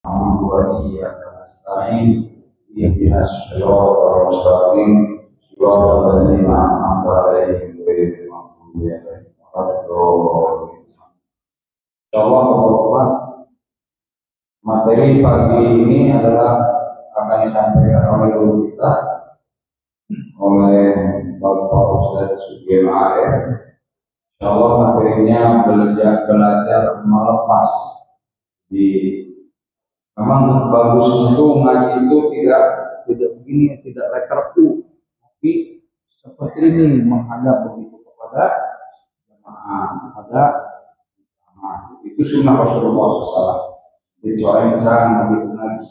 وإياك نستعين اهدنا الصراط المستقيم صراط الذين أنعمت عليهم غير المغضوب عليهم ولا الضالين. Insyaallah Bapak, materi pagi ini adalah akan disampaikan oleh guru kita, oleh Bapak Ustadz Sugeng Air. Insyaallah materinya belajar melepas. Memang bagusnya itu ngaji itu tidak begini, tidak letter U, tapi seperti ini, menghadap begitu kepada jemaah, kepada itu sunnah Rasulullah SAW. Dicoreng-coreng begitu ngaji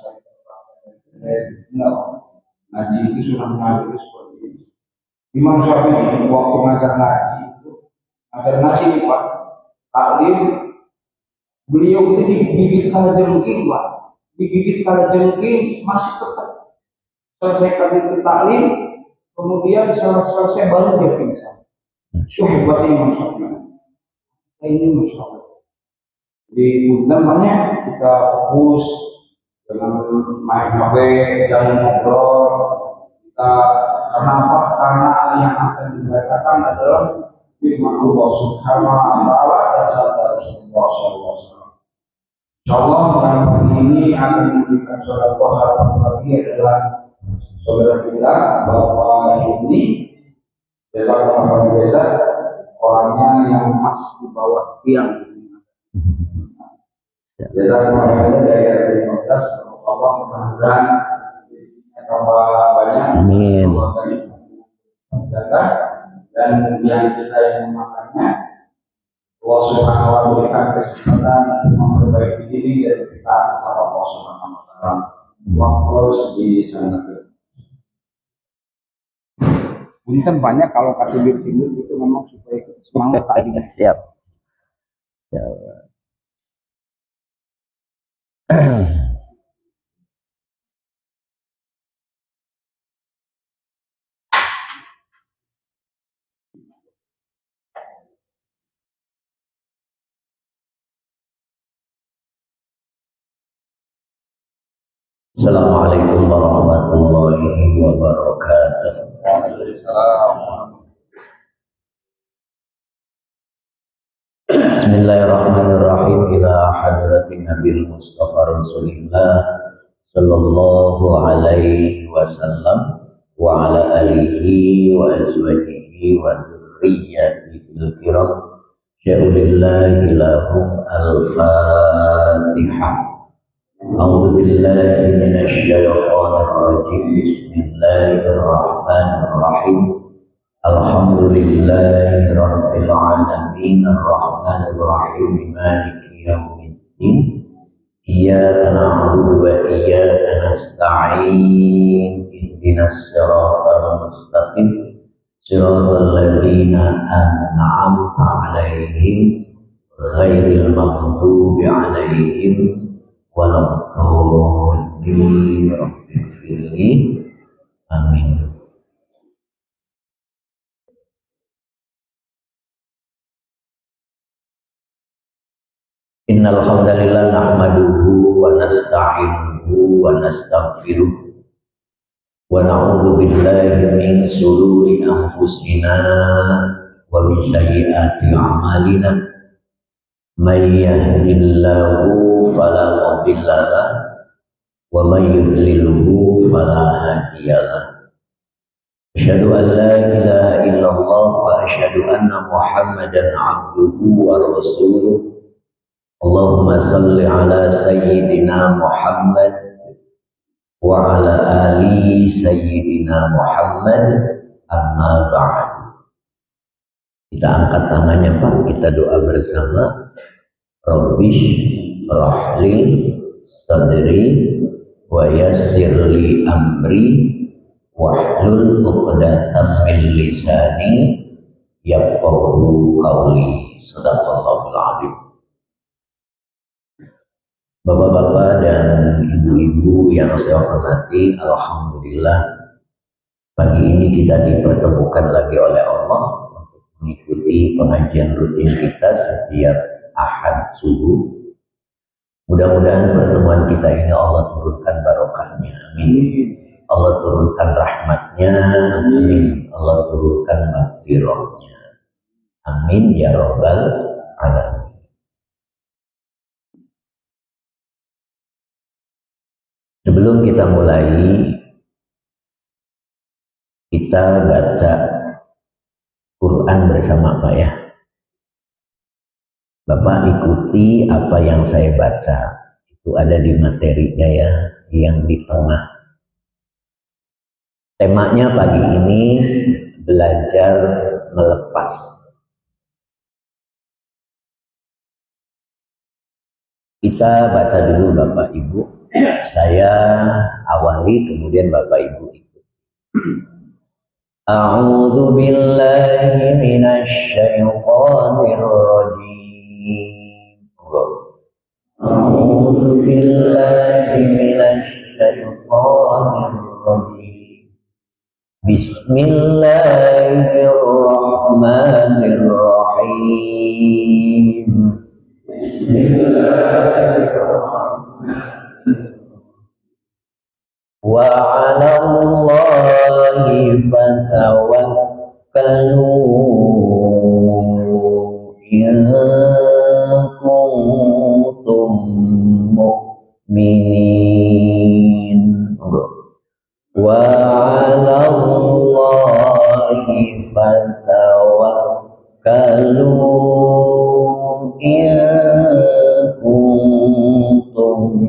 ngaji itu sunnah ngaji seperti ini. Imam Syafi'i waktu ngajar ngaji itu, Pak, taklim, beliau itu digigit kalajengking, Pak. Digigit kalajengking masih tetap selesai itu taklim, kemudian selesai baru dia pingsan. Itu hebatnya Imam Syafi'i. Ini Masya Allah. Di namanya kita fokus dengan main HP, jangan ngobrol. Kita kenapa? Karena yang akan dibacakan adalah firman Allah Subhanahu wa Ta'ala dan sabda Rasulullah SAW. Insyaallah yang ini akan memberikan saudara harapan bagi adalah saudara kita Bapak ini biasa orangnya yang pas di bawah tiang. Biasa orangnya dari 15 Allah mudah-mudahan tambah banyak. Amin. Dan yang kita yang memakannya Allah Subhanahu wa Ta'ala berikan kesempatan untuk memperbaiki diri dan kita kepada Allah Subhanahu wa Ta'ala. Terus di sana. Punten banyak kalau kasih sindir itu memang supaya semangat tadi. Siap. Ya. Assalamualaikum warahmatullahi wabarakatuh. Bismillahirrahmanirrahim. Ila hadratin Nabil Mustafa Rasulillah sallallahu alaihi wasallam wa ala alihi wa azwajihi wa dzurriyyatihi kiram. Sya'ulillahi lahum al-Fatihah. A'udzu billahi minasy syaithanir rajim. Bismillahirrahmanirrahim. Alhamdulillahi rabbil alamin arrahmanir rahim maliki yaumiddin. Iyyaka na'budu wa iyyaka nasta'in. Ihdinas siratal mustaqim. Siratal ladzina an'amta 'alaihim ghairil maghdubi 'alaihim waladdallin. Rabbighfirli. Amin. Innal hamdalillah nahmaduhu wa nasta'inuhu wa nastaghfiruh wa na'udzu billahi min shururi anfusina wa min sayyiati a'malina. May yahdihillahu fala mudilla lahu wa may yudlilhu fala hadiya lahu. Asyhadu an la ilaha illallah wa asyhadu anna Muhammadan 'abduhu wa rasuluh. Allahumma salli ala sayyidina Muhammad wa ala ali sayyidina Muhammad, amma ba'd. Kita angkat tangannya Pak, kita doa bersama. Rabbish rahli sadri wa yassirli amri wahlul 'uqdatam min lisani yafqahu qawli. Shadaqallahul 'azim. Bapak-bapak dan ibu-ibu yang saya hormati, alhamdulillah pagi ini kita dipertemukan lagi oleh Allah untuk mengikuti pengajian rutin kita setiap Ahad subuh. Mudah-mudahan pertemuan kita ini Allah turunkan barokahnya, amin. Allah turunkan rahmatnya, amin. Allah turunkan maghfirahnya, amin ya robbal alamin. Sebelum kita mulai, kita baca Quran bersama Pak ya. Bapak ikuti apa yang saya baca, itu ada di materinya ya, yang di tengah. Temanya pagi ini belajar melepas. Kita baca dulu Bapak Ibu, saya awali kemudian Bapak Ibu ikut. A'udzu billahi minasy syaithanir rajim. A'udzu billahi minasy syaithanir rajim. Bismillahirrahmanirrahim. Wa 'alallahi fatawakkalu in kuntum mu'minin. Wa 'alallahi fatawakkalu in kuntum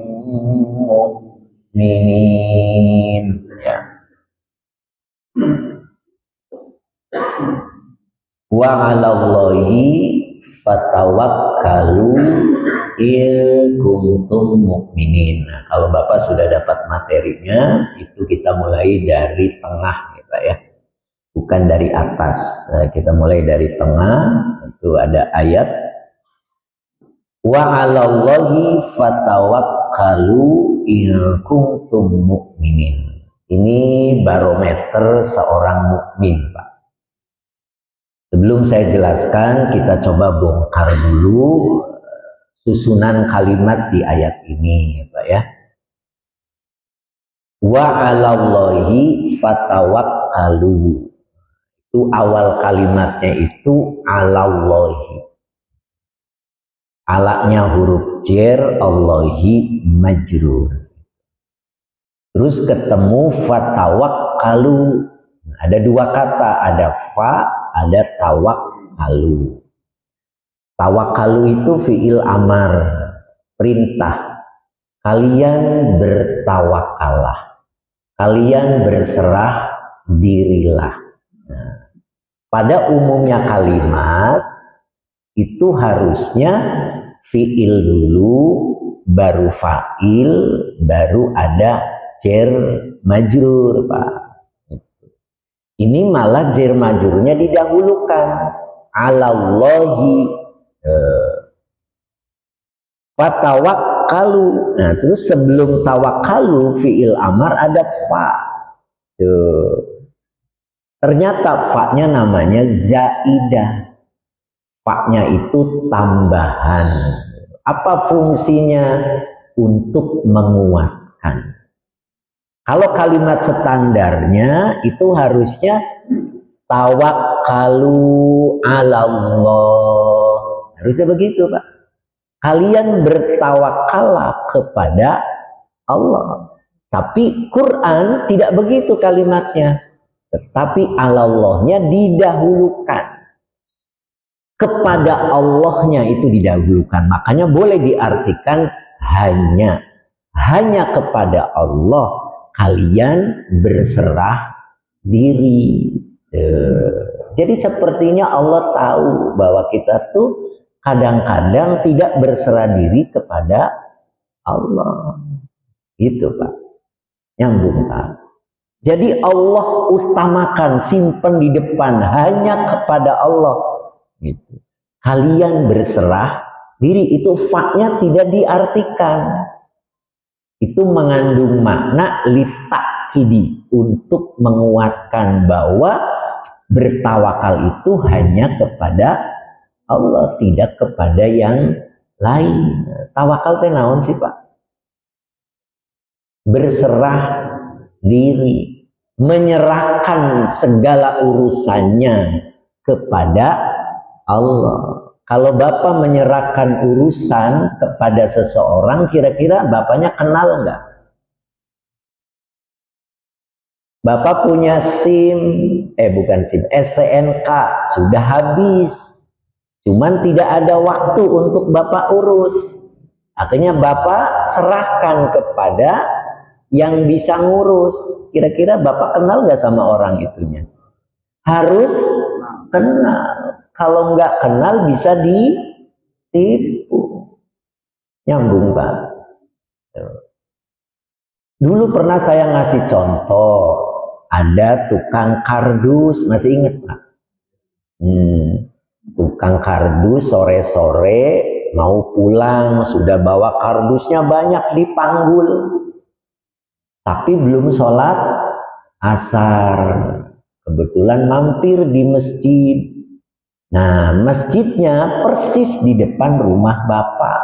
mu'minin. Ya. Wa 'alallahi fatawakkalu in kuntum mu'minin. Nah, kalau Bapak sudah dapat materinya, itu kita mulai dari tengah ya Pak ya. Bukan dari atas. Kita mulai dari tengah, itu ada ayat wa 'alallahi fatawakkalu in kuntum mu'minin. Ini barometer seorang mukmin, Pak. Sebelum saya jelaskan, kita coba bongkar dulu susunan kalimat di ayat ini, Pak ya. Wa 'alallahi fatawakkalu. Itu awal kalimatnya itu 'alallahi. Alaknya huruf jar, Allahi majrur. Terus ketemu fatawakkalu. Ada dua kata, ada fa, ada tawakkalu. Tawakkalu itu fiil amar, perintah. Kalian bertawakallah. Kalian berserah dirilah. Nah, pada umumnya kalimat itu harusnya fiil dulu, baru fa'il, baru ada jar majrur, Pak. Ini malah jar majrurnya didahulukan. 'Alallahi fatawakkalu. Nah, terus sebelum tawakkalu fiil amar ada fa. Ternyata fa-nya namanya zaidah. Fa-nya itu tambahan. Apa fungsinya? Untuk menguatkan. Kalau kalimat standarnya itu harusnya tawakkalu 'alallah. Harusnya begitu, Pak. Kalian bertawakallah kepada Allah. Tapi Quran tidak begitu kalimatnya. Tetapi 'alallahnya didahulukan. Kepada Allahnya itu didahulukan. Makanya boleh diartikan hanya kepada Allah kalian berserah diri. Jadi sepertinya Allah tahu bahwa kita tuh kadang-kadang tidak berserah diri kepada Allah. Gitu, Pak. Nyambung, Pak. Jadi Allah utamakan, simpen di depan, hanya kepada Allah. Gitu. Kalian berserah diri, itu fa-nya tidak diartikan. Itu mengandung makna litakidi, untuk menguatkan bahwa bertawakal itu hanya kepada Allah, tidak kepada yang lain. Tawakal teh naon sih Pak? Berserah diri, menyerahkan segala urusannya kepada Allah. Kalau Bapak menyerahkan urusan kepada seseorang, kira-kira Bapaknya kenal nggak? Bapak punya SIM, bukan SIM, STNK sudah habis. Cuman tidak ada waktu untuk Bapak urus. Akhirnya Bapak serahkan kepada yang bisa ngurus. Kira-kira Bapak kenal nggak sama orang itunya? Harus kenal. Kalau nggak kenal bisa ditipu. Nyambung Pak. Dulu pernah saya ngasih contoh. Ada tukang kardus, masih ingat Pak? Tukang kardus sore-sore mau pulang, sudah bawa kardusnya banyak dipanggul, tapi belum sholat asar. Kebetulan mampir di masjid. Nah, masjidnya persis di depan rumah Bapak.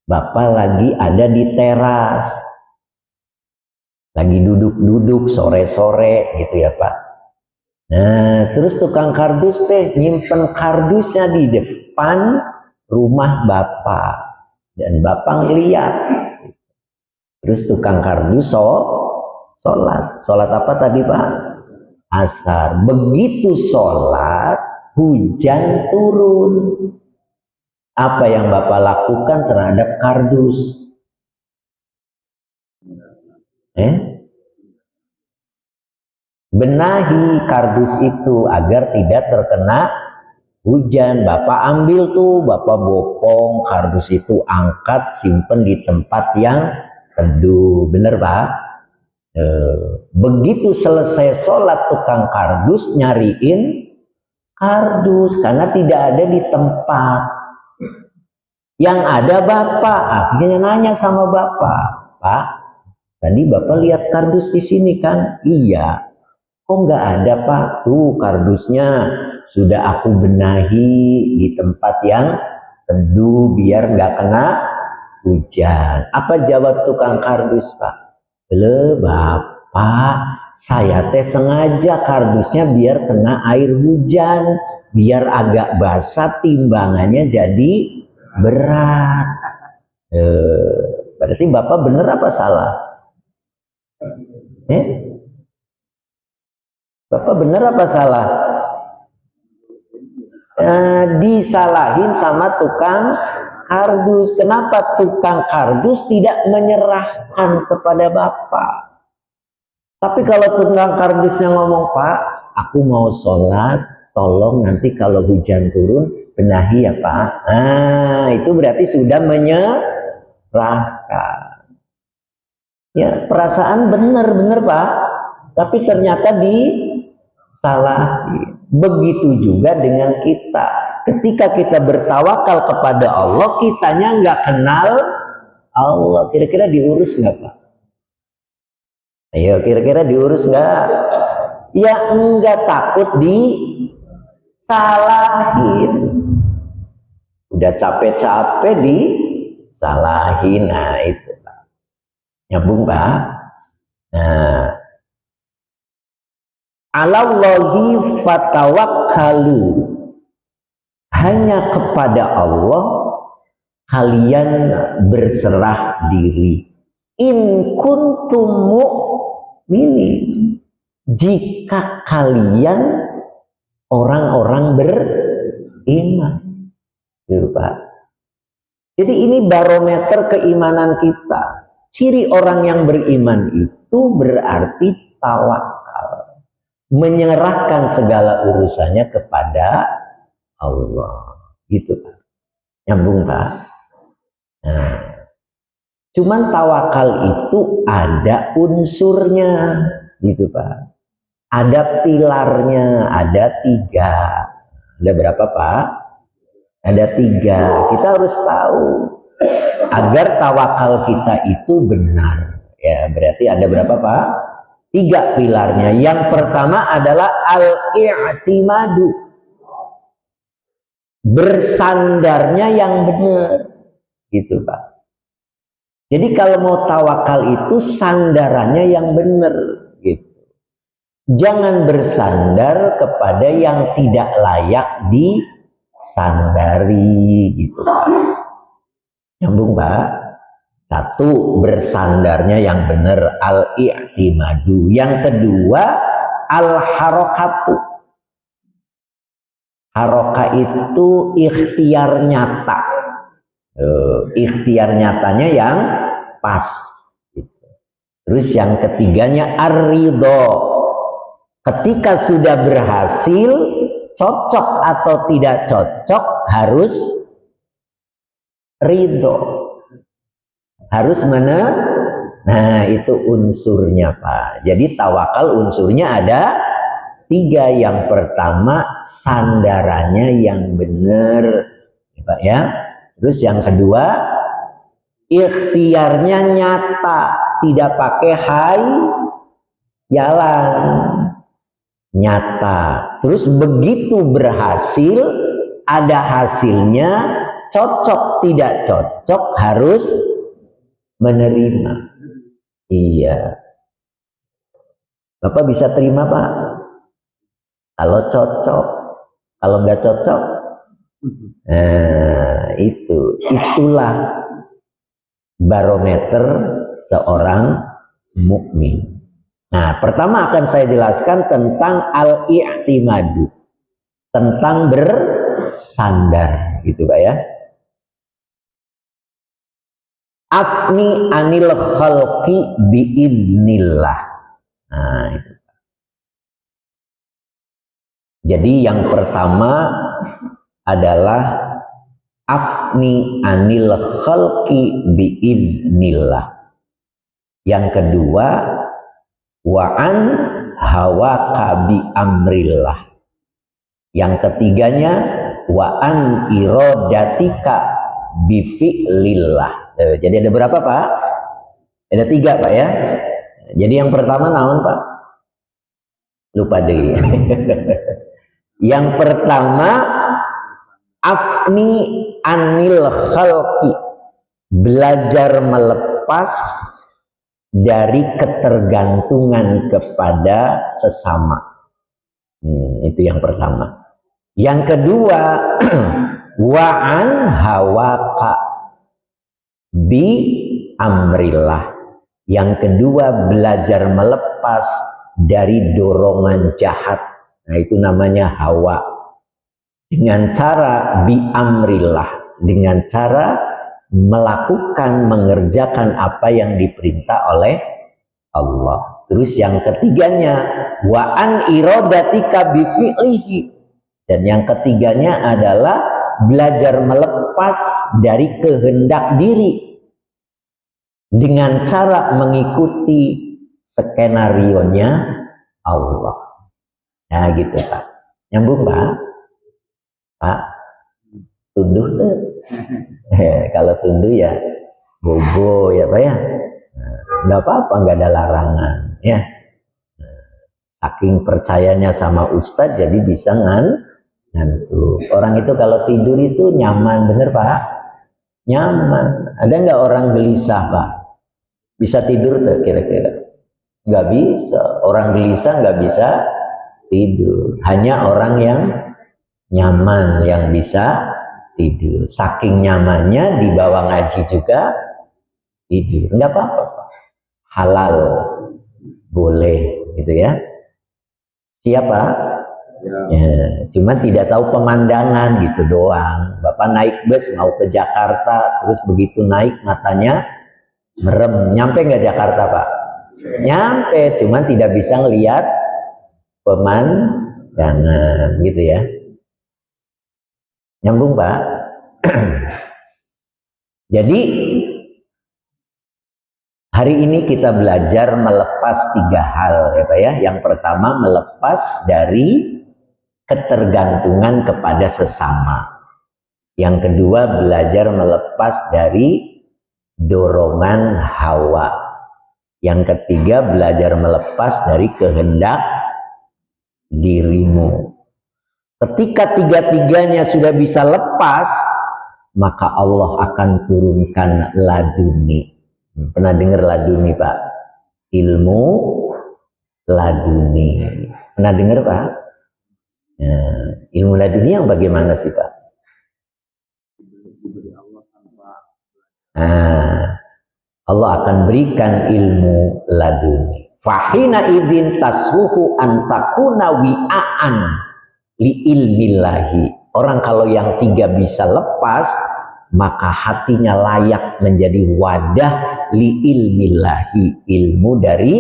Bapak lagi ada di teras, lagi duduk-duduk sore-sore gitu ya Pak. Nah, terus tukang kardus teh nyimpen kardusnya di depan rumah Bapak, dan Bapak ngeliat. Terus tukang kardus sholat apa tadi Pak? Asar. Begitu sholat, hujan turun. Apa yang Bapak lakukan terhadap kardus? Benahi kardus itu agar tidak terkena hujan. Bapak ambil tuh, Bapak bopong kardus itu, angkat, simpen di tempat yang teduh. Bener Pak? Begitu selesai sholat, tukang kardus nyariin kardus karena tidak ada di tempat. Yang ada Bapak. Akhirnya nanya sama Bapak, Pak, tadi Bapak lihat kardus di sini kan? Iya. Kok nggak ada Pak? Tuh kardusnya sudah aku benahi di tempat yang teduh biar nggak kena hujan. Apa jawab tukang kardus Pak? Bapak, saya teh sengaja kardusnya biar kena air hujan, biar agak basah, timbangannya jadi berat. Berarti Bapak bener apa salah? Bapak bener apa salah? Disalahin sama tukang kardus. Kenapa tukang kardus tidak menyerahkan kepada Bapak? Tapi kalau tukang kardusnya ngomong, Pak, aku mau sholat, tolong nanti kalau hujan turun benahi ya Pak. Itu berarti sudah menyerahkan. Ya, perasaan bener Pak, tapi ternyata disalahin. Begitu juga dengan kita. Ketika kita bertawakal kepada Allah, kitanya nggak kenal Allah. Kira-kira diurus nggak Pak? Ayo, kira-kira diurus nggak? Ya enggak, takut disalahin. Udah capek-capek disalahin. Nah itu Pak. Nyambung Pak? Nah, alallahi fatawakkalu, hanya kepada Allah kalian berserah diri. In kuntum mu'minin, jika kalian orang-orang beriman. Gitu Pak. Jadi ini barometer keimanan kita. Ciri orang yang beriman itu berarti tawakal, menyerahkan segala urusannya kepada Allah. Gitu Pak. Nyambung Pak. Nah, cuman tawakal itu ada unsurnya, gitu Pak. Ada pilarnya, ada 3. Ada berapa Pak? Ada 3. Kita harus tahu agar tawakal kita itu benar. Ya, berarti ada berapa Pak? 3 pilarnya. Yang pertama adalah al-i'timadu, bersandarnya yang benar, gitu Pak. Jadi kalau mau tawakal itu sandarannya yang benar, gitu. Jangan bersandar kepada yang tidak layak disandari, gitu Pak. Nyambung Pak. Satu, bersandarnya yang benar, al-i'timadu. Yang kedua, al-harokatu. Harokah itu ikhtiar nyata. Ikhtiar nyatanya yang pas. Terus yang ketiganya ar-ridho. Ketika sudah berhasil, cocok atau tidak cocok, harus ridho. Harus nah itu unsurnya Pak. Jadi tawakal unsurnya ada 3. Yang pertama, sandarannya yang benar, ya Pak ya. Terus yang kedua, ikhtiarnya nyata, tidak pakai jalan, nyata. Terus begitu berhasil, ada hasilnya, cocok tidak cocok, harus menerima. Iya. Bapak bisa terima Pak? Kalau cocok, kalau nggak cocok, nah itulah barometer seorang mukmin. Nah, pertama akan saya jelaskan tentang al-i'timadu, tentang bersandar, gitu Pak ya. Afni anil khalqi biiznillah. Nah, itu. Jadi yang pertama adalah afni anil khalqi biiznillah. Yang kedua, wa'an hawaka bi amrillah. Yang ketiganya, wa'an irodatika bi fi'lillah. Jadi ada berapa Pak? Ada 3 Pak ya. Jadi yang pertama naon Pak? Lupa deh. Yang pertama, afni anil khalqi, belajar melepas dari ketergantungan kepada sesama. Itu yang pertama. Yang kedua, wa'an hawaka bi amrillah. Yang kedua, belajar melepas dari dorongan jahat. Nah, itu namanya hawa. Dengan cara bi amrillah, dengan cara melakukan, mengerjakan apa yang diperintah oleh Allah. Terus yang ketiganya, wa an iradatika bi fi'lihi. Dan yang ketiganya adalah belajar melepas dari kehendak diri dengan cara mengikuti skenarionya Allah. Nah gitu Pak. Nyambung Pak? Pak, tunduh tuh. Kalau tunduh ya bobo ya Pak ya. Nggak apa-apa, nggak ada larangan ya. Saking percayanya sama Ustadz jadi bisa ngantuk. Orang itu kalau tidur itu nyaman, bener Pak? Nyaman. Ada nggak orang gelisah Pak? Bisa tidur tuh kira-kira? Nggak bisa. Orang gelisah nggak bisa tidur. Hanya orang yang nyaman yang bisa tidur. Saking nyamannya dibawa ngaji juga tidur. Nggak apa-apa Pak. Halal. Boleh gitu ya. Siapa? Ya, cuma tidak tahu pemandangan gitu doang. Bapak naik bus mau ke Jakarta, terus begitu naik matanya merem. Nyampe nggak Jakarta Pak? Nyampe, cuma tidak bisa ngelihat pemandangan gitu ya. Nyambung Pak? Jadi hari ini kita belajar melepas 3 hal ya Pak ya. Yang pertama, melepas dari ketergantungan kepada sesama. Yang kedua, belajar melepas dari dorongan hawa. Yang ketiga, belajar melepas dari kehendak dirimu. Ketika tiga-tiganya sudah bisa lepas, maka Allah akan turunkan laduni. Pernah dengar laduni, Pak? Ilmu laduni. Pernah dengar, Pak? Ilmu laduni yang bagaimana sih, Pak? Allah akan berikan ilmu laduni. Fahina idzin tasluhu an takuna wi'aan li ilmillahi. Orang kalau yang tiga bisa lepas, maka hatinya layak menjadi wadah li ilmillahi, ilmu dari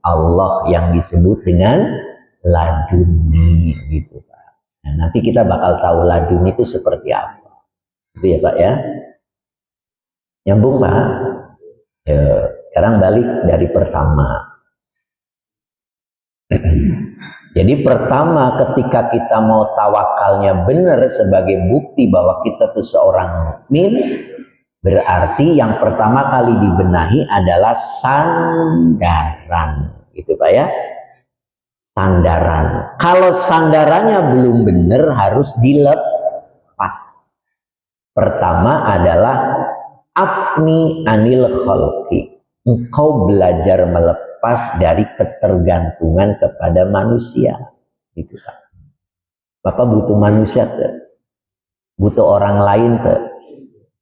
Allah yang disebut dengan laduni, gitu Pak. Nah, nanti kita bakal tahu laduni itu seperti apa. Itu ya Pak ya. Nyambung Pak. Ya, sekarang balik dari pertama. Jadi pertama ketika kita mau tawakalnya benar sebagai bukti bahwa kita tuh seorang mukmin, berarti yang pertama kali dibenahi adalah sandaran, gitu Pak ya. Sandaran. Kalau sandarannya belum benar harus dilepas. Pertama adalah afni anil khalqi. Engkau belajar melepas dari ketergantungan kepada manusia. Gitu Pak. Bapak butuh manusia tuh. Butuh orang lain tuh.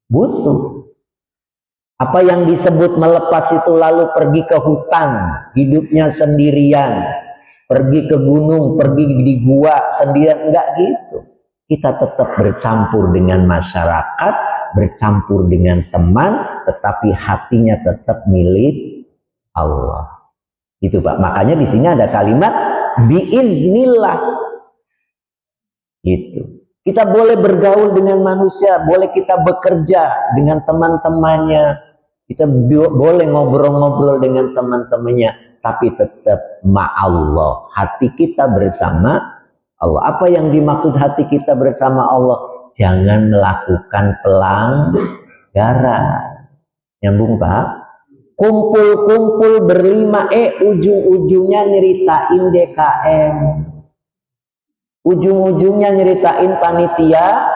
Butuh. Apa yang disebut melepas itu lalu pergi ke hutan, hidupnya sendirian, pergi ke gunung, pergi di gua sendirian, enggak gitu. Kita tetap bercampur dengan masyarakat, bercampur dengan teman, tetapi hatinya tetap milik Allah. Itu Pak. Makanya di sini ada kalimat biiznillah. Gitu. Kita boleh bergaul dengan manusia, boleh kita bekerja dengan teman-temannya, kita boleh ngobrol-ngobrol dengan teman-temannya, tapi tetap ma'allah. Hati kita bersama Allah. Apa yang dimaksud hati kita bersama Allah? Jangan melakukan pelanggaran. Nyambung Pak? Kumpul-kumpul berlima, ujung-ujungnya nyeritain DKM. Ujung-ujungnya nyeritain panitia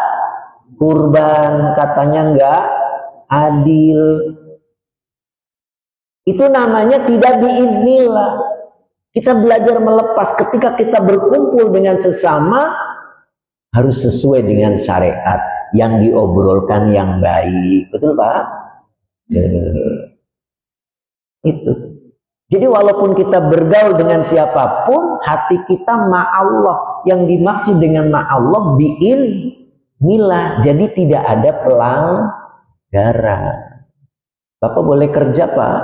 kurban, katanya enggak adil. Itu namanya tidak biiznillah. Kita belajar melepas. Ketika kita berkumpul dengan sesama, harus sesuai dengan syariat yang diobrolkan yang baik. Betul Pak? Itu. Jadi walaupun kita bergaul dengan siapapun, hati kita ma'allah. Yang dimaksud dengan ma'allah biiznillah. Jadi tidak ada pelanggaran. Bapak boleh kerja Pak?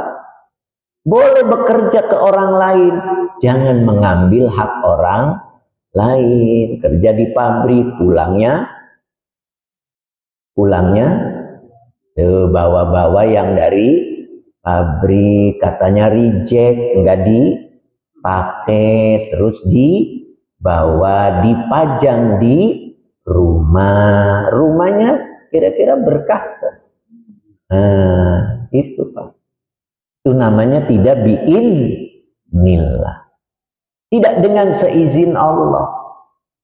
Boleh bekerja ke orang lain. Jangan mengambil hak orang lain. Kerja di pabrik, pulangnya bawa-bawa yang dari pabrik, katanya reject, enggak dipakai, terus dibawa, dipajang di rumahnya kira-kira berkah. Nah, itu Pak. Itu namanya tidak biiznillah. Tidak dengan seizin Allah.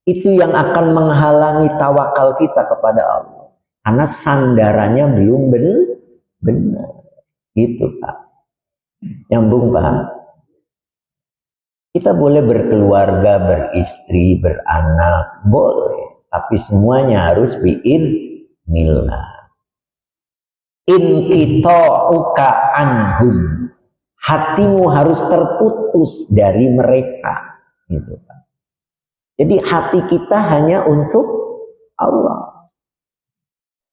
Itu yang akan menghalangi tawakal kita kepada Allah. Karena sandarannya belum benar. Gitu Pak. Nyambung Pak. Kita boleh berkeluarga, beristri, beranak, boleh. Tapi semuanya harus biiznillah. In qita'uka anhum. Hatimu harus terputus dari mereka. Gitu Pak. Jadi hati kita hanya untuk Allah.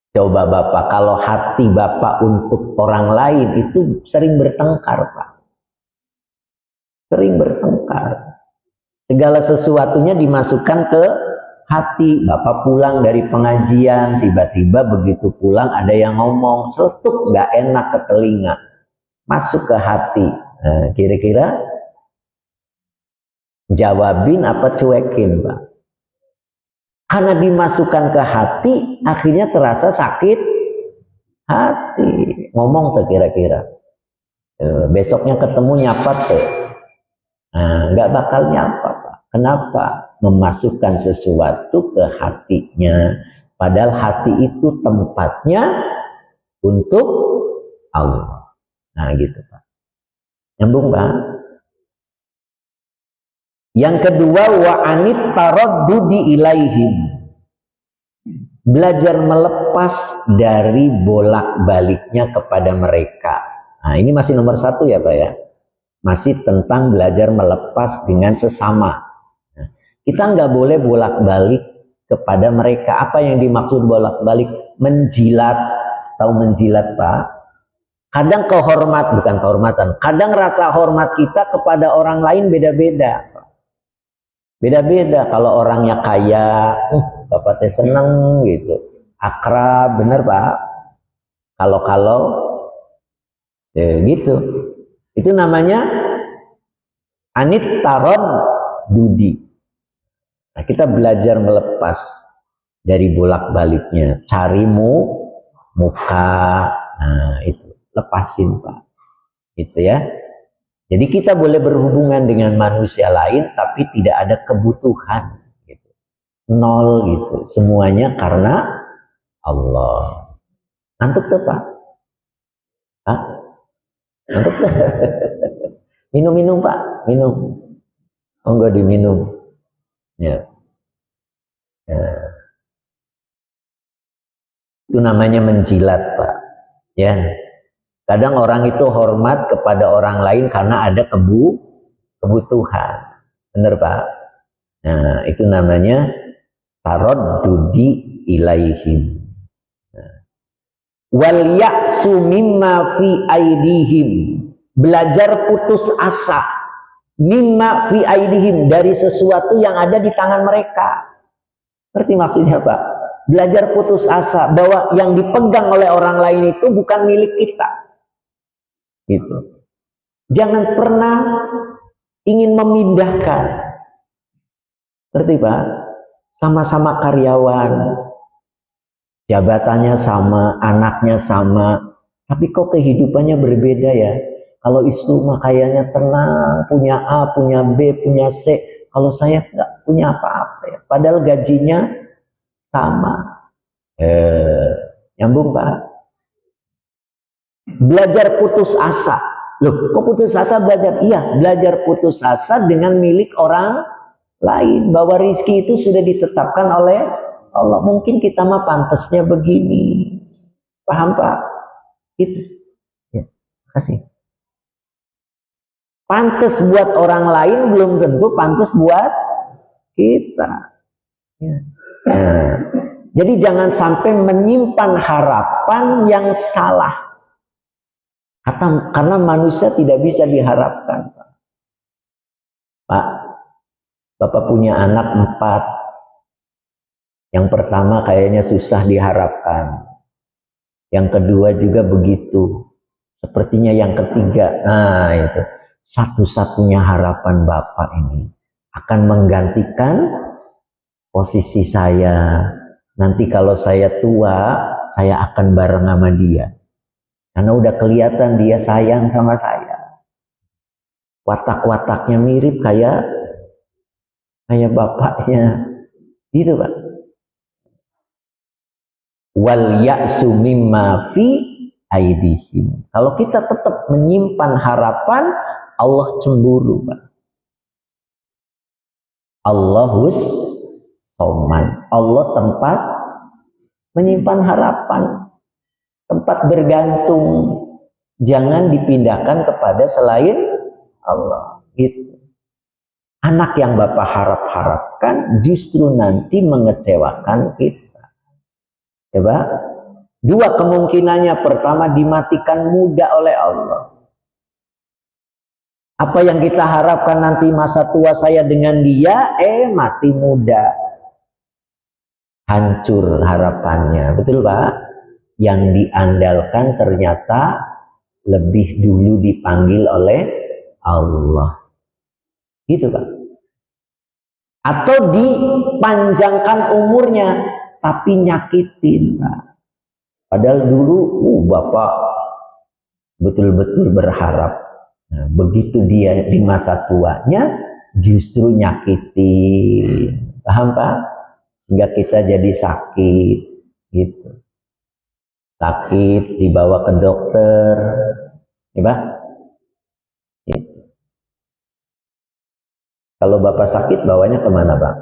Coba Bapak, kalau hati Bapak untuk orang lain itu sering bertengkar Pak. Sering bertengkar. Segala sesuatunya dimasukkan ke hati. Bapak pulang dari pengajian, tiba-tiba begitu pulang ada yang ngomong, seletuk gak enak ke telinga. Masuk ke hati. Nah, kira-kira jawabin apa cuekin Pak? Karena dimasukkan ke hati, akhirnya terasa sakit hati. Ngomong tuh kira-kira. Besoknya ketemu nyapa tuh. Nah, nggak bakal nyapa Pak. Kenapa? memasukkan sesuatu ke hatinya, padahal hati itu tempatnya untuk Allah. Nah gitu Pak. Nyambung Pak. Yang kedua, wa anit taraddudi ilaihim. Belajar melepas dari bolak-baliknya kepada mereka. Nah ini masih nomor 1 ya Pak ya. Masih tentang belajar melepas dengan sesama. Nah, kita nggak boleh bolak-balik kepada mereka. Apa yang dimaksud bolak-balik? Menjilat. Tahu menjilat Pak? Kadang bukan kehormatan. Kadang rasa hormat kita kepada orang lain beda-beda. Beda-beda. Kalau orangnya kaya, Bapak teh seneng gitu, akrab, bener Pak. Kalau gitu, itu namanya anit taraddudi. Nah, kita belajar melepas dari bolak-baliknya, cari muka, nah itu lepasin Pak, gitu ya. Jadi kita boleh berhubungan dengan manusia lain, tapi tidak ada kebutuhan. Nol gitu, semuanya karena Allah. Ngantuk tuh Pak? Hah? Ngantuk tuh? Minum Pak, minum. Oh enggak diminum. Ya. Itu namanya menjilat Pak. Ya. Kadang orang itu hormat kepada orang lain karena ada kebutuhan. Bener Pak? Nah itu namanya taraddudi ilaihim. Wal ya'su mimma fi aidihim. Belajar putus asa mimma fi aidihim, dari sesuatu yang ada di tangan mereka. Ngerti maksudnya Pak? Belajar putus asa bahwa yang dipegang oleh orang lain itu bukan milik kita. Gitu. Jangan pernah ingin memindahkan. Ngerti Pak? Sama-sama karyawan, jabatannya sama, anaknya sama, tapi kok kehidupannya berbeda ya. Kalau istri mah kayaknya tenang, punya A, punya B, punya C. Kalau saya nggak punya apa-apa ya. Padahal gajinya sama. Nyambung Pak? Belajar putus asa. Loh, kok putus asa belajar? Iya, belajar putus asa dengan milik orang lain, bahwa rizki itu sudah ditetapkan oleh Allah. Mungkin kita mah pantasnya begini, paham Pak? Itu ya, kasih. Pantas buat orang lain belum tentu pantas buat kita ya. Nah, jadi jangan sampai menyimpan harapan yang salah, karena manusia tidak bisa diharapkan Pak. Bapak punya anak 4. Yang pertama kayaknya susah diharapkan. Yang kedua juga begitu. Sepertinya yang ketiga. Nah itu. Satu-satunya harapan Bapak ini akan menggantikan posisi saya. Nanti kalau saya tua, saya akan bareng sama dia. Karena udah kelihatan dia sayang sama saya. Watak-wataknya mirip kayak bapaknya, gitu Pak. Wal ya'su mimma fi aidihim. Kalau kita tetap menyimpan harapan, Allah cemburu Pak. Allahus soman. Allah tempat menyimpan harapan, tempat bergantung. Jangan dipindahkan kepada selain Allah. Gitu. Anak yang Bapak harapkan justru nanti mengecewakan kita. Ya Pak? 2 kemungkinannya. Pertama, dimatikan muda oleh Allah. Apa yang kita harapkan nanti masa tua saya dengan dia, mati muda. Hancur harapannya. Betul Pak? Yang diandalkan ternyata lebih dulu dipanggil oleh Allah. Gitu Pak. Atau dipanjangkan umurnya tapi nyakitin Pak. Padahal dulu Bapak betul-betul berharap. Nah, begitu dia di masa tuanya justru nyakitin. Paham Pak? Sehingga kita jadi sakit gitu. Sakit dibawa ke dokter, ya Pak? Gitu. Kalau Bapak sakit bawanya kemana Pak?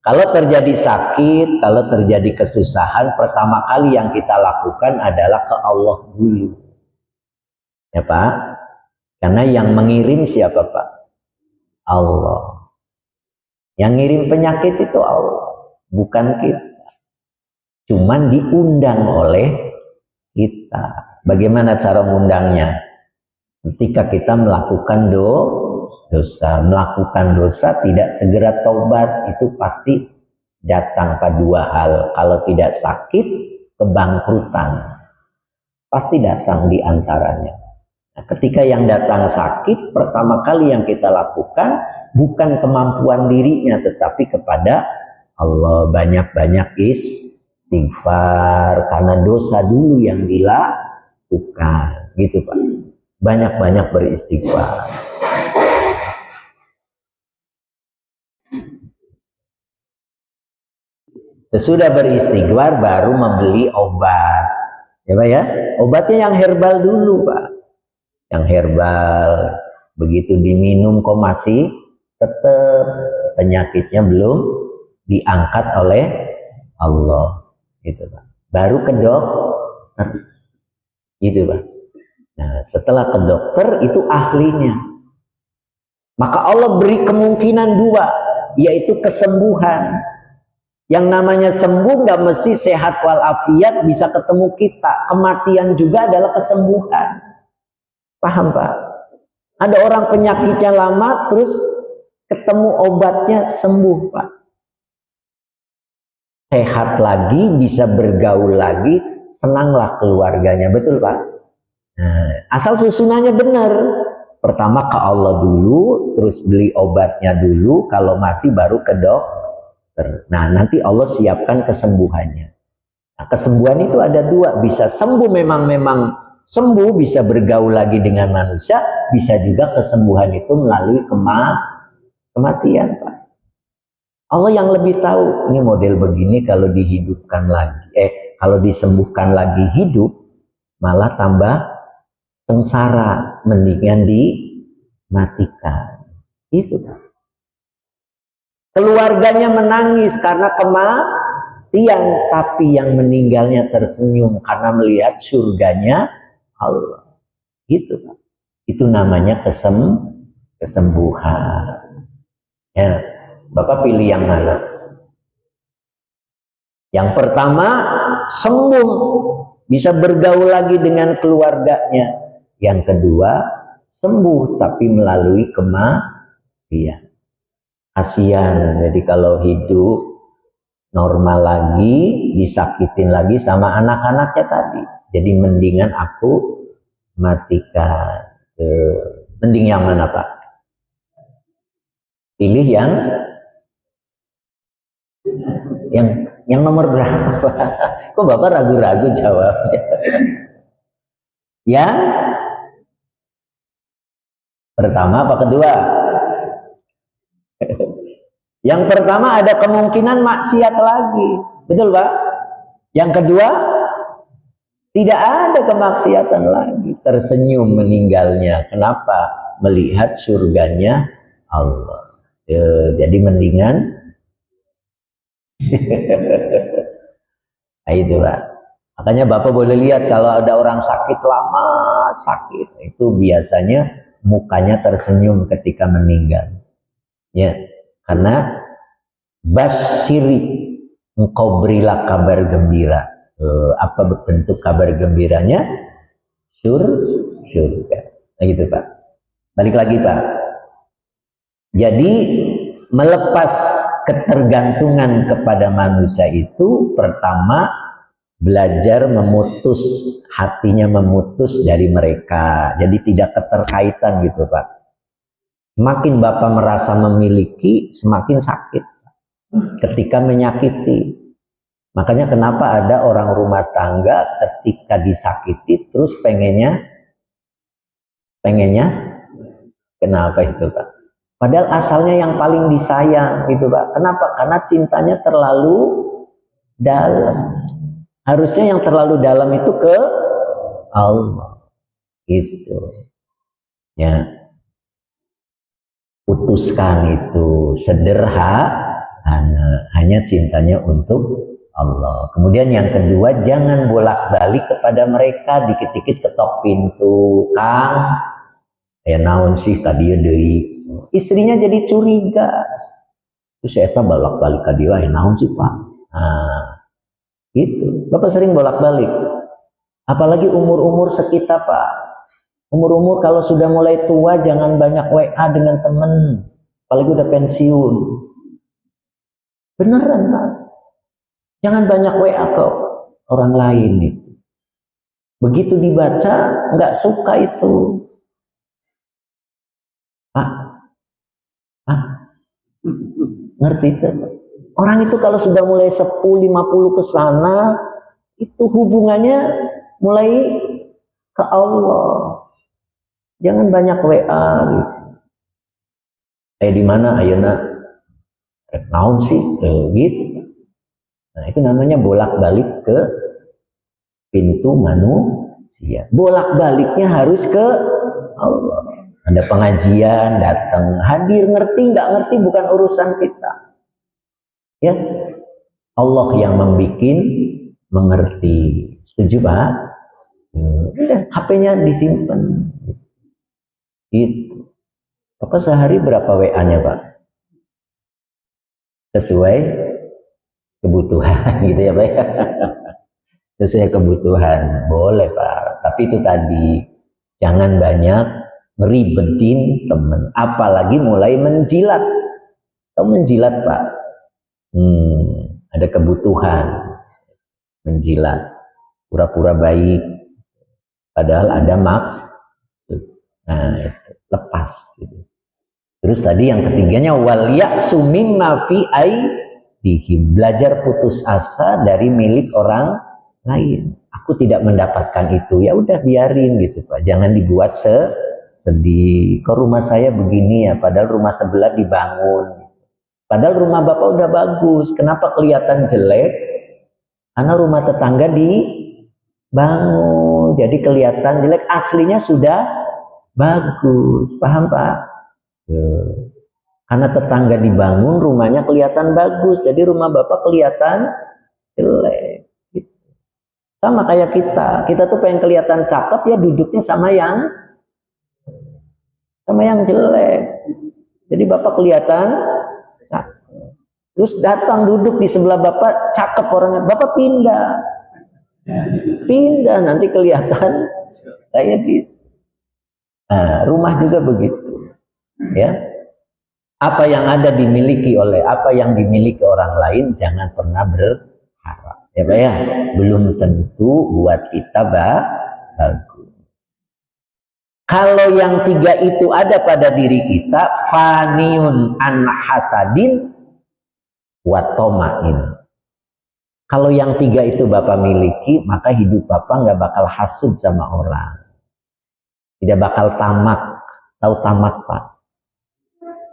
Kalau terjadi sakit, kalau terjadi kesusahan, pertama kali yang kita lakukan adalah ke Allah dulu. Ya Pak? Karena yang mengirim siapa Pak? Allah. Yang ngirim penyakit itu Allah, bukan kita. Cuman diundang oleh kita. Bagaimana cara mengundangnya? Ketika kita melakukan dosa, melakukan dosa tidak segera taubat, itu pasti datang pada dua hal. Kalau tidak sakit, kebangkrutan pasti datang di antaranya. Nah, ketika yang datang sakit, pertama kali yang kita lakukan bukan kemampuan dirinya, tetapi kepada Allah. Banyak-banyak istighfar karena dosa dulu yang dilakukan, gitu Pak. Banyak-banyak beristighfar. Sesudah beristighfar baru membeli obat. Ya Pak ya? Obatnya yang herbal dulu Pak. Yang herbal. Begitu diminum kok masih tetap penyakitnya belum diangkat oleh Allah. Gitu Pak. Baru ke dokter. Gitu Pak. Nah, setelah ke dokter itu ahlinya. Maka Allah beri kemungkinan dua, yaitu kesembuhan. Yang namanya sembuh nggak mesti sehat walafiat bisa ketemu kita. Kematian juga adalah kesembuhan. Paham Pak? Ada orang penyakitnya lama terus ketemu obatnya sembuh Pak. Sehat lagi, bisa bergaul lagi, senanglah keluarganya. Betul Pak? Nah, asal susunannya benar. Pertama ke Allah dulu, terus beli obatnya dulu, kalau masih baru ke dokter. Nah, nanti Allah siapkan kesembuhannya. Nah, kesembuhan itu ada dua, bisa sembuh memang sembuh, bisa bergaul lagi dengan manusia, bisa juga kesembuhan itu melalui kematian Pak. Allah yang lebih tahu, ini model begini kalau dihidupkan lagi, kalau disembuhkan lagi hidup, malah tambah sengsara, mendingan dimatikan. Itu kan. Keluarganya menangis karena kematian, tapi yang meninggalnya tersenyum karena melihat surganya Allah. Gitu kan. Itu namanya kesembuhan. Ya, Bapak pilih yang mana? Yang pertama, sembuh, bisa bergaul lagi dengan keluarganya. Yang kedua, sembuh tapi melalui kematian. Kasihan, jadi kalau hidup normal lagi, disakitin lagi sama anak-anaknya tadi. Jadi mendingan aku matikan. Mending yang mana Pak? Pilih yang nomor berapa Pak? Kok Bapak ragu-ragu jawabnya? Yang pertama apa kedua? Yang pertama ada kemungkinan maksiat lagi, betul Pak? Yang kedua tidak ada kemaksiatan lagi, tersenyum meninggalnya. Kenapa? Melihat surganya Allah. Jadi mendingan nah, itu Pak. Makanya Bapak boleh lihat kalau ada orang sakit lama sakit, itu biasanya mukanya tersenyum ketika meninggal. Ya, karena basyiri, engkau berilah kabar gembira. Apa bentuk kabar gembiranya? Surga. Nah gitu Pak. Balik lagi Pak. Jadi melepas ketergantungan kepada manusia itu pertama belajar memutus, hatinya memutus dari mereka. Jadi tidak keterkaitan gitu Pak. Semakin Bapak merasa memiliki, semakin sakit ketika menyakiti. Makanya kenapa ada orang rumah tangga ketika disakiti terus pengennya kenapa itu Pak? Padahal asalnya yang paling disayang itu Pak. Kenapa? Karena cintanya terlalu dalam. Harusnya yang terlalu dalam itu ke Allah. Gitu. Ya. Putuskan itu sederhana, hanya cintanya untuk Allah. Kemudian yang kedua, jangan bolak-balik kepada mereka, dikit-dikit ketok pintu, Kang, naon sih tadi deui. Istrinya jadi curiga. Terus saya bolak-balik ke dia, naon sih Pak. Nah, gitu. Bapak sering bolak-balik. Apalagi umur-umur sekitar Pak. Umur-umur kalau sudah mulai tua jangan banyak WA dengan temen. Apalagi udah pensiun. Beneran Pak. Jangan banyak WA ke orang lain itu. Begitu dibaca nggak suka itu. Pak, ngerti itu? Orang itu kalau sudah mulai 10-50 ke sana, itu hubungannya mulai ke Allah. Jangan banyak WA gitu. Di mana ayeuna naon sih gitu. Nah, itu namanya bolak-balik ke pintu manusia. Bolak-baliknya harus ke Allah. Ada pengajian, datang, hadir, ngerti nggak ngerti bukan urusan kita. Ya, Allah yang membuat mengerti. Setuju Pak? Udah, HP-nya disimpan. Gitu. Bapak sehari berapa WA-nya Pak? Sesuai kebutuhan gitu ya Pak. Sesuai kebutuhan boleh Pak, tapi itu tadi jangan banyak ngeribetin temen, apalagi mulai menjilat. Atau menjilat Pak, ada kebutuhan menjilat, pura-pura baik padahal ada maksud. Nah itu lepas gitu. Terus tadi yang ketiganya wal ya'su mimma fi aidihim, belajar putus asa dari milik orang lain. Aku tidak mendapatkan itu, ya udah biarin gitu Pak. Jangan dibuat sedih. Kok rumah saya begini ya, padahal rumah sebelah dibangun. Padahal rumah Bapak udah bagus. Kenapa kelihatan jelek? Karena rumah tetangga dibangun. Jadi kelihatan jelek, aslinya sudah bagus. Paham Pak? Karena tetangga dibangun, rumahnya kelihatan bagus. Jadi rumah Bapak kelihatan jelek. Sama kayak kita tuh pengen kelihatan cakep ya duduknya sama yang jelek. Jadi Bapak kelihatan cakep. Terus datang duduk di sebelah Bapak cakep orangnya, Bapak pindah nanti kelihatan kayak gitu. Nah, rumah juga begitu, ya. Apa yang dimiliki orang lain jangan pernah berharap. Ya Pak ya, belum tentu buat kita bagus. Kalau yang tiga itu ada pada diri kita, faniun an hasadin wa tomain. Kalau yang tiga itu Bapak miliki, maka hidup Bapak nggak bakal hasud sama orang. Tidak bakal tamak. Tahu tamak Pak?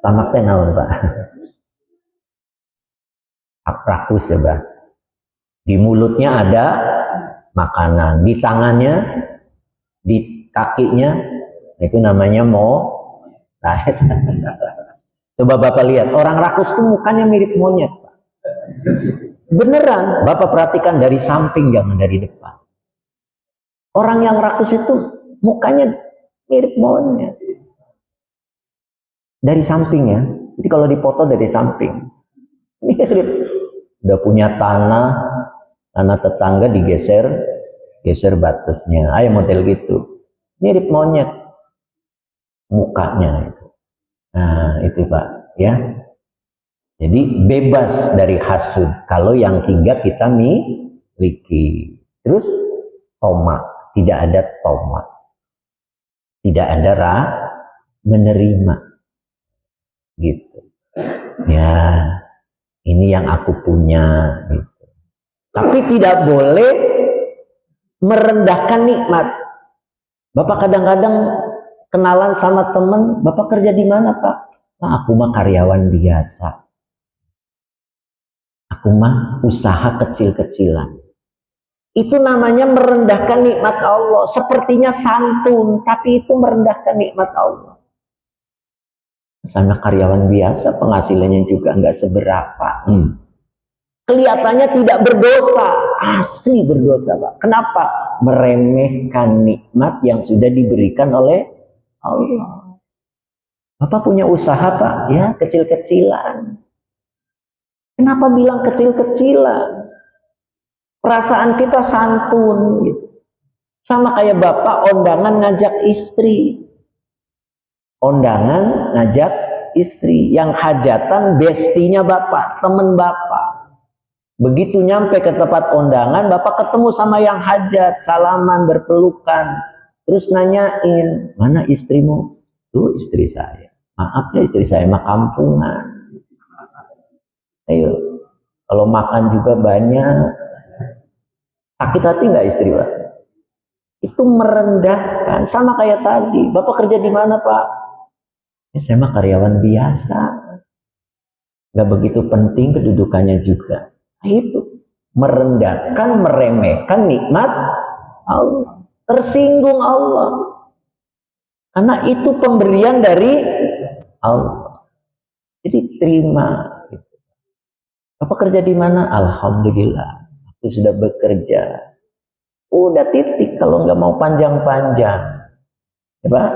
Tamak teh naon Pak? Rakus ya Pak. Di mulutnya ada makanan, di tangannya, di kakinya, itu namanya nah, coba Bapak lihat, orang rakus itu mukanya mirip monyet. Beneran, Bapak perhatikan dari samping, jangan dari depan. Orang yang rakus itu mukanya mirip monyet. Dari samping ya, jadi kalau dipoto dari samping, mirip. Udah punya tanah tetangga digeser batasnya, model gitu, mirip monyet mukanya itu. Nah itu Pak ya, jadi bebas dari hasud kalau yang tiga kita miliki. Terus tomak, tidak ada tomak, tidak ada menerima gitu ya, ini yang aku punya gitu. Tapi tidak boleh merendahkan nikmat. Bapak kadang-kadang kenalan sama temen, Bapak kerja di mana Pak? Nah, aku mah karyawan biasa. Aku mah usaha kecil-kecilan. Itu namanya merendahkan nikmat Allah. Sepertinya santun, tapi itu merendahkan nikmat Allah. Sama karyawan biasa, penghasilannya juga nggak seberapa. Kelihatannya tidak berdosa, asli berdosa Pak. Kenapa? Meremehkan nikmat yang sudah diberikan oleh Allah. Bapak punya usaha Pak, ya kecil-kecilan. Kenapa bilang kecil-kecilan? Perasaan kita santun gitu. Sama kayak Bapak ondangan ngajak istri. Ondangan ngajak istri. Yang hajatan bestinya Bapak, temen Bapak. Begitu nyampe ke tempat ondangan, Bapak ketemu sama yang hajat, salaman, berpelukan. Terus nanyain, mana istrimu? Tuh istri saya. Maaf ya istri saya mah kampungan. Ayo, kalau makan juga banyak. Sakit hati nggak istri Pak? Itu merendahkan. Sama kayak tadi. Bapak kerja di mana Pak? Ya, saya mah karyawan biasa. Nggak begitu penting kedudukannya juga. Nah, itu merendahkan, meremehkan nikmat Allah. Tersinggung Allah. Karena itu pemberian dari Allah. Jadi terima. Bapak kerja di mana? Alhamdulillah. Sudah bekerja, udah titik kalau nggak mau panjang-panjang, ya Pak,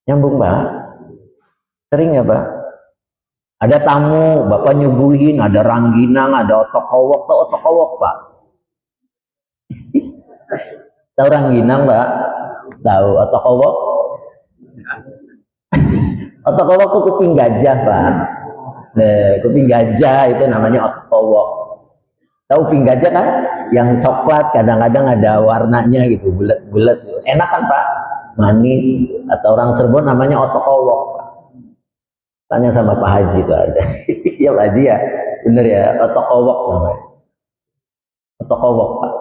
nyambung Pak, sering ya Pak, ada tamu, Bapak nyuguhin, ada rangginang, ada otok-owok, tahu otok-owok Pak? Tahu rangginang Pak? Tahu otok-owok? Otok-owok itu kuping gajah Pak, nah, kuping gajah itu namanya otok-owok. Tahu kuping gajah kan? Yang coklat kadang-kadang ada warnanya gitu, bulat-bulat. Enak kan Pak? Manis. Atau orang Cirebon namanya otok-owok. Tanya sama Pak Haji itu ada. Ya Pak Haji ya, bener ya, otok-owok namanya. Otok-owok Pak.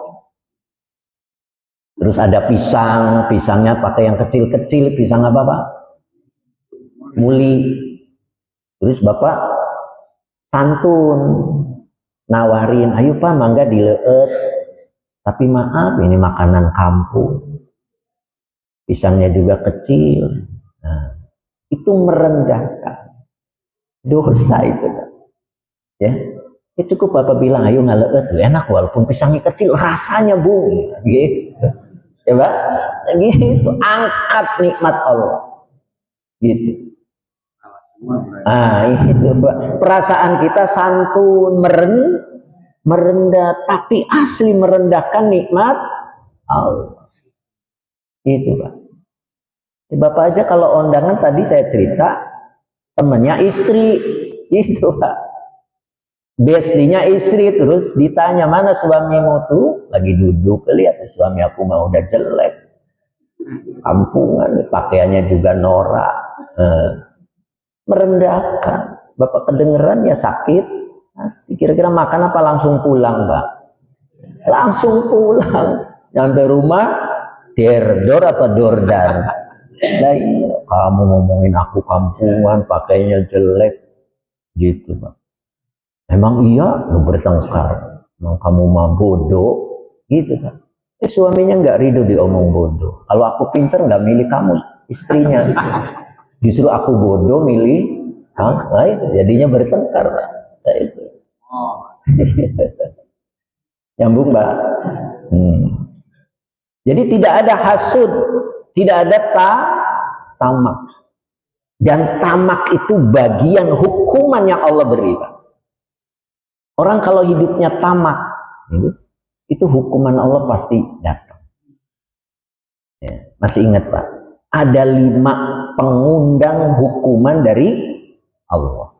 Terus ada pisang, pisangnya pakai yang kecil-kecil. Pisang apa Pak? Muli. Terus Bapak santun. Nawarin, ayo Pak mangga dileet, tapi maaf ini makanan kampung, pisangnya juga kecil. Nah, itu merendahkan dosa itu kan? Ya cukup Bapak bilang ayo ngaleet, enak walaupun pisangnya kecil, rasanya bung, gitu ya Pak, gitu, angkat nikmat Allah gitu. Itu perasaan kita santun, merendah, tapi asli merendahkan nikmat Allah. Itu Pak. Bapak aja kalau undangan tadi saya cerita, temennya istri, itu Pak. Bestinya istri, terus ditanya mana suamimu tuh? Lagi duduk, lihat suami aku mah udah jelek, kampungan, pakaiannya juga norak. Merendahkan. Bapak kedengeran ya sakit. Kira-kira makan apa langsung pulang Pak? Langsung pulang. Sampai rumah derdor apa dordar? Nah, iya, kamu ngomongin aku kampungan, pakainya jelek, gitu Pak. Emang iya, lu bertengkar. Emang kamu mah bodoh, gitu Pak. Suaminya nggak ridho diomong bodoh. Kalau aku pinter nggak milih kamu istrinya. Justru aku bodoh milih, nah itu jadinya bertengkar Pak. Nah, itu. Nyambung Mbak. Jadi tidak ada hasud, tidak ada tamak. Dan tamak itu bagian hukuman yang Allah beri Pak. Orang kalau hidupnya tamak, itu hukuman Allah pasti datang. Ya, masih ingat Pak? Ada 5 pengundang hukuman dari Allah.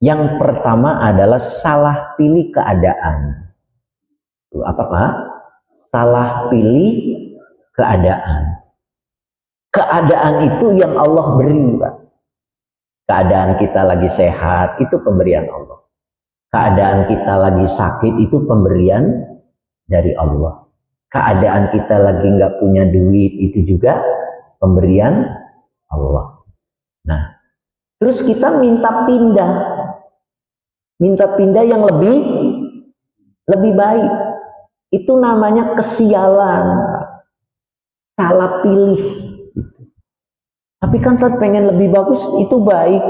Yang pertama adalah salah pilih keadaan. Apa Pak? Salah pilih keadaan. Keadaan itu yang Allah beri Pak. Keadaan kita lagi sehat, itu pemberian Allah. Keadaan kita lagi sakit itu pemberian dari Allah. Keadaan kita lagi nggak punya duit itu juga pemberian Allah. Nah, terus kita minta pindah yang lebih baik. Itu namanya kesialan, salah pilih. Tapi kan pengen lebih bagus itu baik.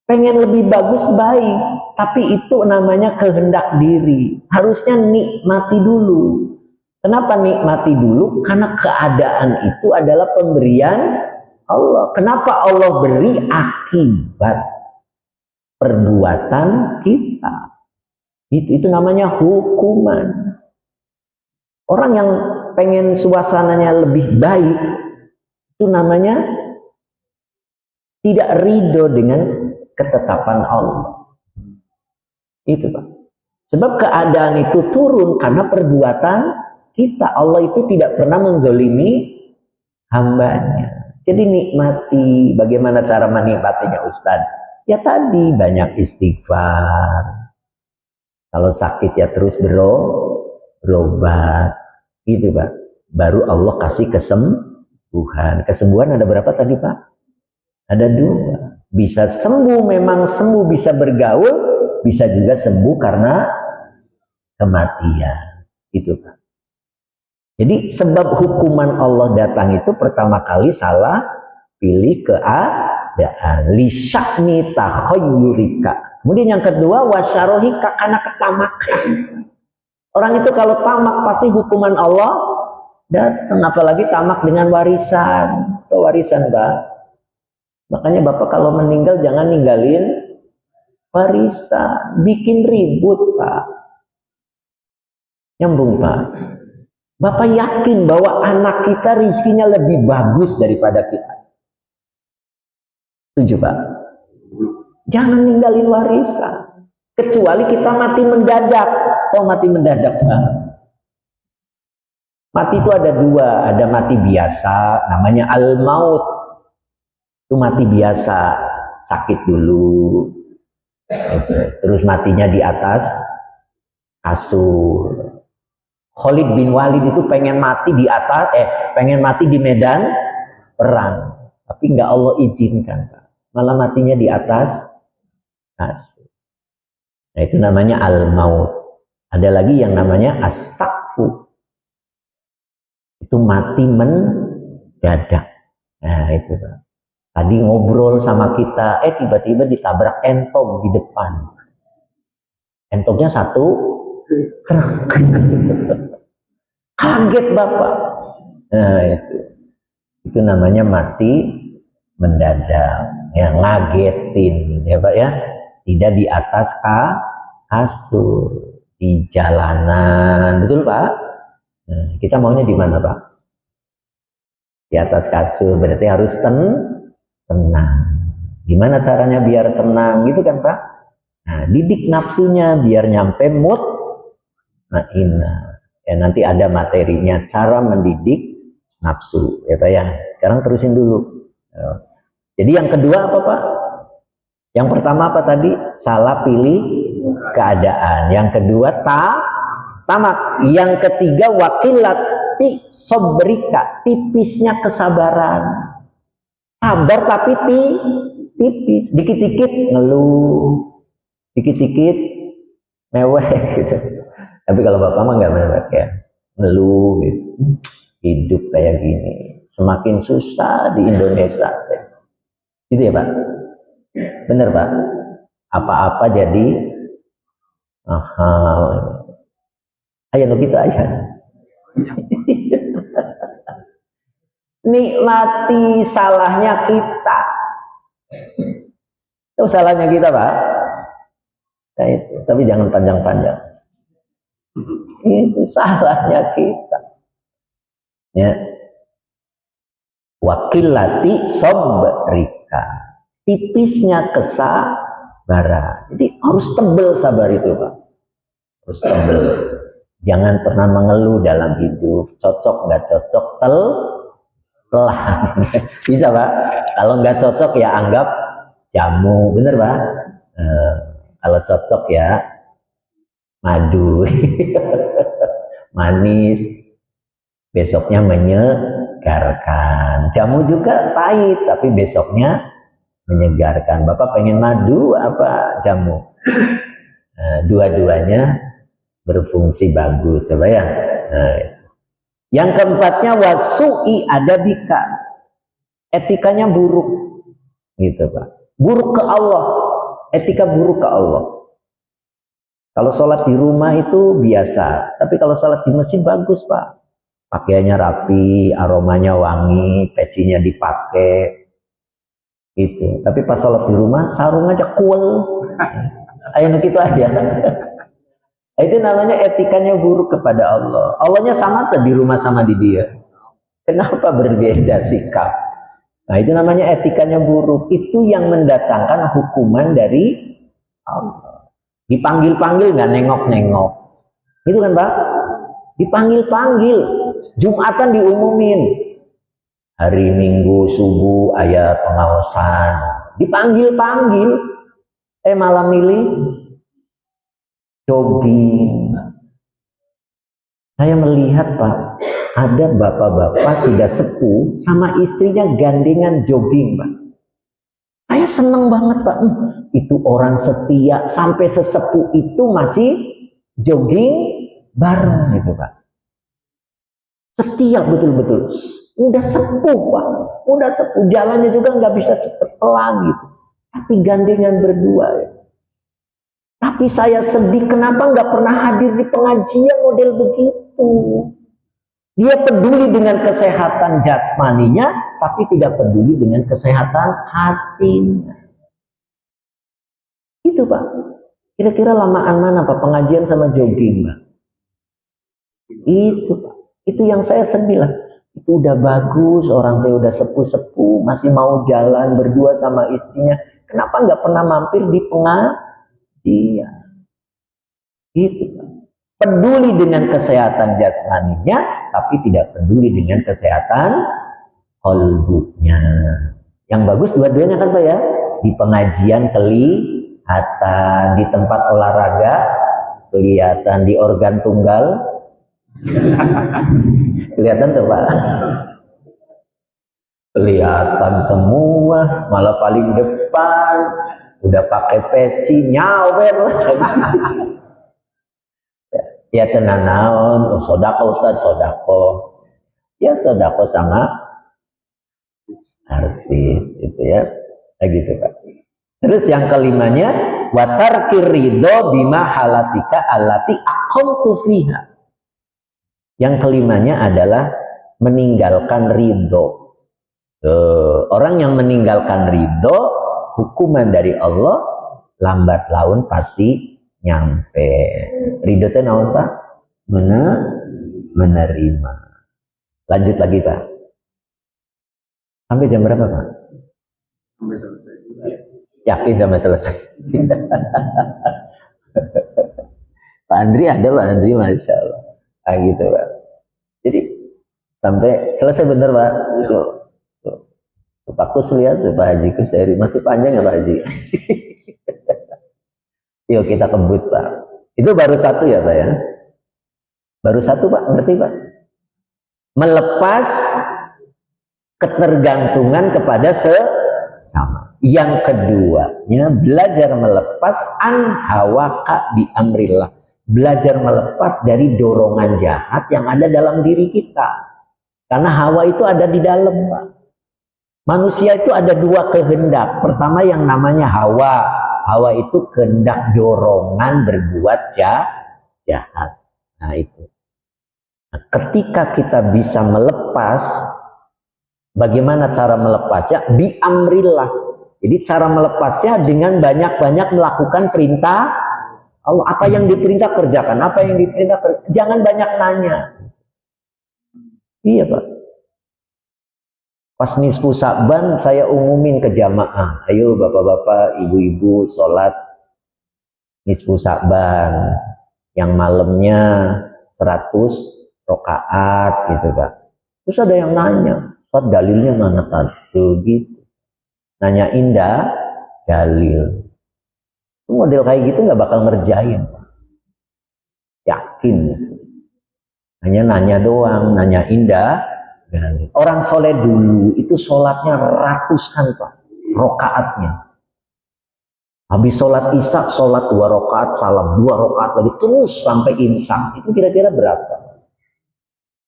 Pengen lebih bagus baik, tapi itu namanya kehendak diri. Harusnya nikmati dulu. Kenapa nikmati dulu? Karena keadaan itu adalah pemberian Allah. Kenapa Allah beri? Akibat perbuatan kita. Itu namanya hukuman. Orang yang pengen suasananya lebih baik, itu namanya tidak ridho dengan ketetapan Allah. Itu Pak. Sebab keadaan itu turun karena perbuatan kita. Allah itu tidak pernah menzolimi hambanya. Jadi nikmati. Bagaimana cara menikmatinya Ustadz? Ya tadi banyak istighfar. Kalau sakit ya terus berobat. Gitu Pak. Baru Allah kasih kesembuhan. Kesembuhan ada berapa tadi Pak? Ada 2. Bisa sembuh, memang sembuh, bisa bergaul, bisa juga sembuh karena kematian. Itu Pak. Jadi sebab hukuman Allah datang itu pertama kali salah pilih keadaan. Lisyakni takhayyurika. Kemudian yang kedua wasyarohika, karena ketamakan. Orang itu kalau tamak pasti hukuman Allah datang. Apalagi tamak dengan warisan. Itu warisan Pak. Makanya Bapak kalau meninggal jangan ninggalin warisan, bikin ribut Pak. Nyambung Pak. Bapak yakin bahwa anak kita rizkinya lebih bagus daripada kita. Setuju Pak? Jangan ninggalin warisan. Kecuali kita mati mendadak. Oh mati mendadak Pak. Mati itu ada 2. Ada mati biasa, namanya al-maut. Itu mati biasa, sakit dulu, terus matinya di atas kasur. Khalid bin Walid itu pengen mati di atas, pengen mati di medan perang, tapi nggak Allah izinkan, malah matinya di atas kasur. Nah itu namanya al-maut. Ada lagi yang namanya as-sakfu, itu mati mendadak. Nah itu Pak. Tadi ngobrol sama kita, tiba-tiba ditabrak entong di depan. Entongnya 1 truk. Kaget Bapak. Nah itu namanya mati mendadak. Ya ngagetin ya Pak ya. Tidak di atas kasur, di jalanan, betul Pak? Nah, kita maunya di mana Pak? Di atas kasur, berarti harus tenang. Gimana caranya biar tenang gitu kan Pak? Nah, didik nafsunya biar nyampe mutmainnah. Ya nanti ada materinya cara mendidik nafsu ya Pak ya. Sekarang terusin dulu. Jadi yang kedua apa Pak? Yang pertama apa tadi? Salah pilih keadaan. Yang kedua tamak. Yang ketiga wakilati sobrika, tipisnya kesabaran. Sabar tapi tipis, dikit-dikit ngeluh, dikit-dikit mewek gitu. Tapi kalau Bapak mah nggak mewek ya, ngeluh gitu. Hidup kayak gini, semakin susah di Indonesia. Gitu ya Pak? Bener Pak? Apa-apa jadi mahal. Ayo gitu aja. Nikmati salahnya kita. Itu salahnya kita Pak. Nah, itu. Tapi jangan panjang-panjang. Itu salahnya kita. Ya. Wakilati sobrika. Tipisnya kesabaran. Jadi harus tebel sabar itu Pak. Harus tebel. Jangan pernah mengeluh dalam hidup. Cocok nggak cocok telan. Bisa Pak. Kalau nggak cocok ya anggap jamu, bener Pak. Kalau cocok ya madu, manis, besoknya menyegarkan. Jamu juga pahit, tapi besoknya menyegarkan. Bapak pengen madu apa jamu? Nah, dua-duanya berfungsi bagus, coba ya. Nah, yang keempatnya wasu'i adabika, etikanya buruk, gitu Pak. Buruk ke Allah, etika buruk ke Allah. Kalau sholat di rumah itu biasa, tapi kalau sholat di masjid bagus Pak. Pakaiannya rapi, aromanya wangi, pecinya dipakai, itu. Tapi pas sholat di rumah, sarung aja kuel. Ayo gitu aja. Itu namanya etikanya buruk kepada Allah. Allahnya sama tuh di rumah sama di dia. Kenapa berbeda sikap? Nah itu namanya etikanya buruk. Itu yang mendatangkan hukuman dari Allah. Dipanggil-panggil nggak nengok-nengok. Itu kan Pak? Dipanggil-panggil. Jumatan diumumin. Hari Minggu subuh ayat pengawasan. Dipanggil-panggil. Malam milih jogging. Saya melihat Pak, ada bapak-bapak sudah sepuh sama istrinya gandengan jogging Pak. Saya seneng banget Pak. Itu orang setia sampai sesepuh itu masih jogging bareng gitu Pak. Setia betul-betul. Udah sepuh Pak. Udah sepuh. Jalannya juga nggak bisa cepet pelan gitu. Tapi gandengan berdua gitu. Tapi saya sedih kenapa nggak pernah hadir di pengajian model begitu. Dia peduli dengan kesehatan jasmaninya, tapi tidak peduli dengan kesehatan hatinya. Itu Pak. Kira-kira lamaan mana Pak pengajian sama jogging Pak? Itu Pak. Itu yang saya sedih lah. Itu udah bagus, orang tua udah sepuh-sepuh, masih mau jalan berdua sama istrinya. Kenapa nggak pernah mampir di pengajian? Gitu Pak. Peduli dengan kesehatan jasmaninya, tapi tidak peduli dengan kesehatan qalbunya. Yang bagus dua-duanya kan Pak ya. Di pengajian kelihatan, di tempat olahraga kelihatan, di organ tunggal kelihatan tuh Pak. Kelihatan semua, malah paling depan udah pakai peci nyawer lagi. Ya tenan naon, sodako Ustaz, sodako. Ya sodako sama artis itu ya. Kayak gitu Pak. Terus yang kelimanya watarkir ridho bima halatika allati aqamtu fiha. Yang kelimanya adalah meninggalkan ridho. Orang yang meninggalkan ridho, hukuman dari Allah lambat laun pasti nyampe. Ridho itu naon Pak? Menerima. Lanjut lagi Pak. Sampai jam berapa Pak? Sampai selesai. Yakin sampai selesai. Pak Andri ada Pak Andri, Masya Allah. Nah, gitu Pak. Jadi sampai selesai bener Pak. Tuh. Pak Kus lihat tuh Pak Haji Kus masih panjang ya Pak Haji. Yuk kita kebut Pak. Itu baru satu ya Pak ya. Baru satu Pak, ngerti Pak? Melepas ketergantungan kepada sesama. Yang keduanya belajar melepas an hawaka bi amrillah. Belajar melepas dari dorongan jahat yang ada dalam diri kita. Karena hawa itu ada di dalam Pak. Manusia itu ada dua kehendak. Pertama yang namanya hawa. Hawa itu kehendak dorongan berbuat jahat. Nah itu. Nah, ketika kita bisa melepas, bagaimana cara melepasnya? Bi amrillah. Jadi cara melepasnya dengan banyak-banyak melakukan perintah Allah. Apa yang diperintah kerjakan, apa yang diperintah kerjakan. Jangan banyak nanya. Iya Pak. Pas nisfu Sa'ban saya umumin ke jamaah. Ayo bapak-bapak, ibu-ibu sholat nisfu Sa'ban. Yang malamnya 100 rakaat gitu Pak. Terus ada yang nanya, Ustaz dalilnya mana tadi gitu. Nanya indah dalil. Itu model kayak gitu nggak bakal ngerjain, yakin. Hanya nanya doang, nanya indah. Orang soleh dulu itu sholatnya ratusan Pak, rokaatnya. Habis sholat isya, sholat 2 rakaat, salam 2 rakaat lagi, terus sampai imsak. Itu kira-kira berapa?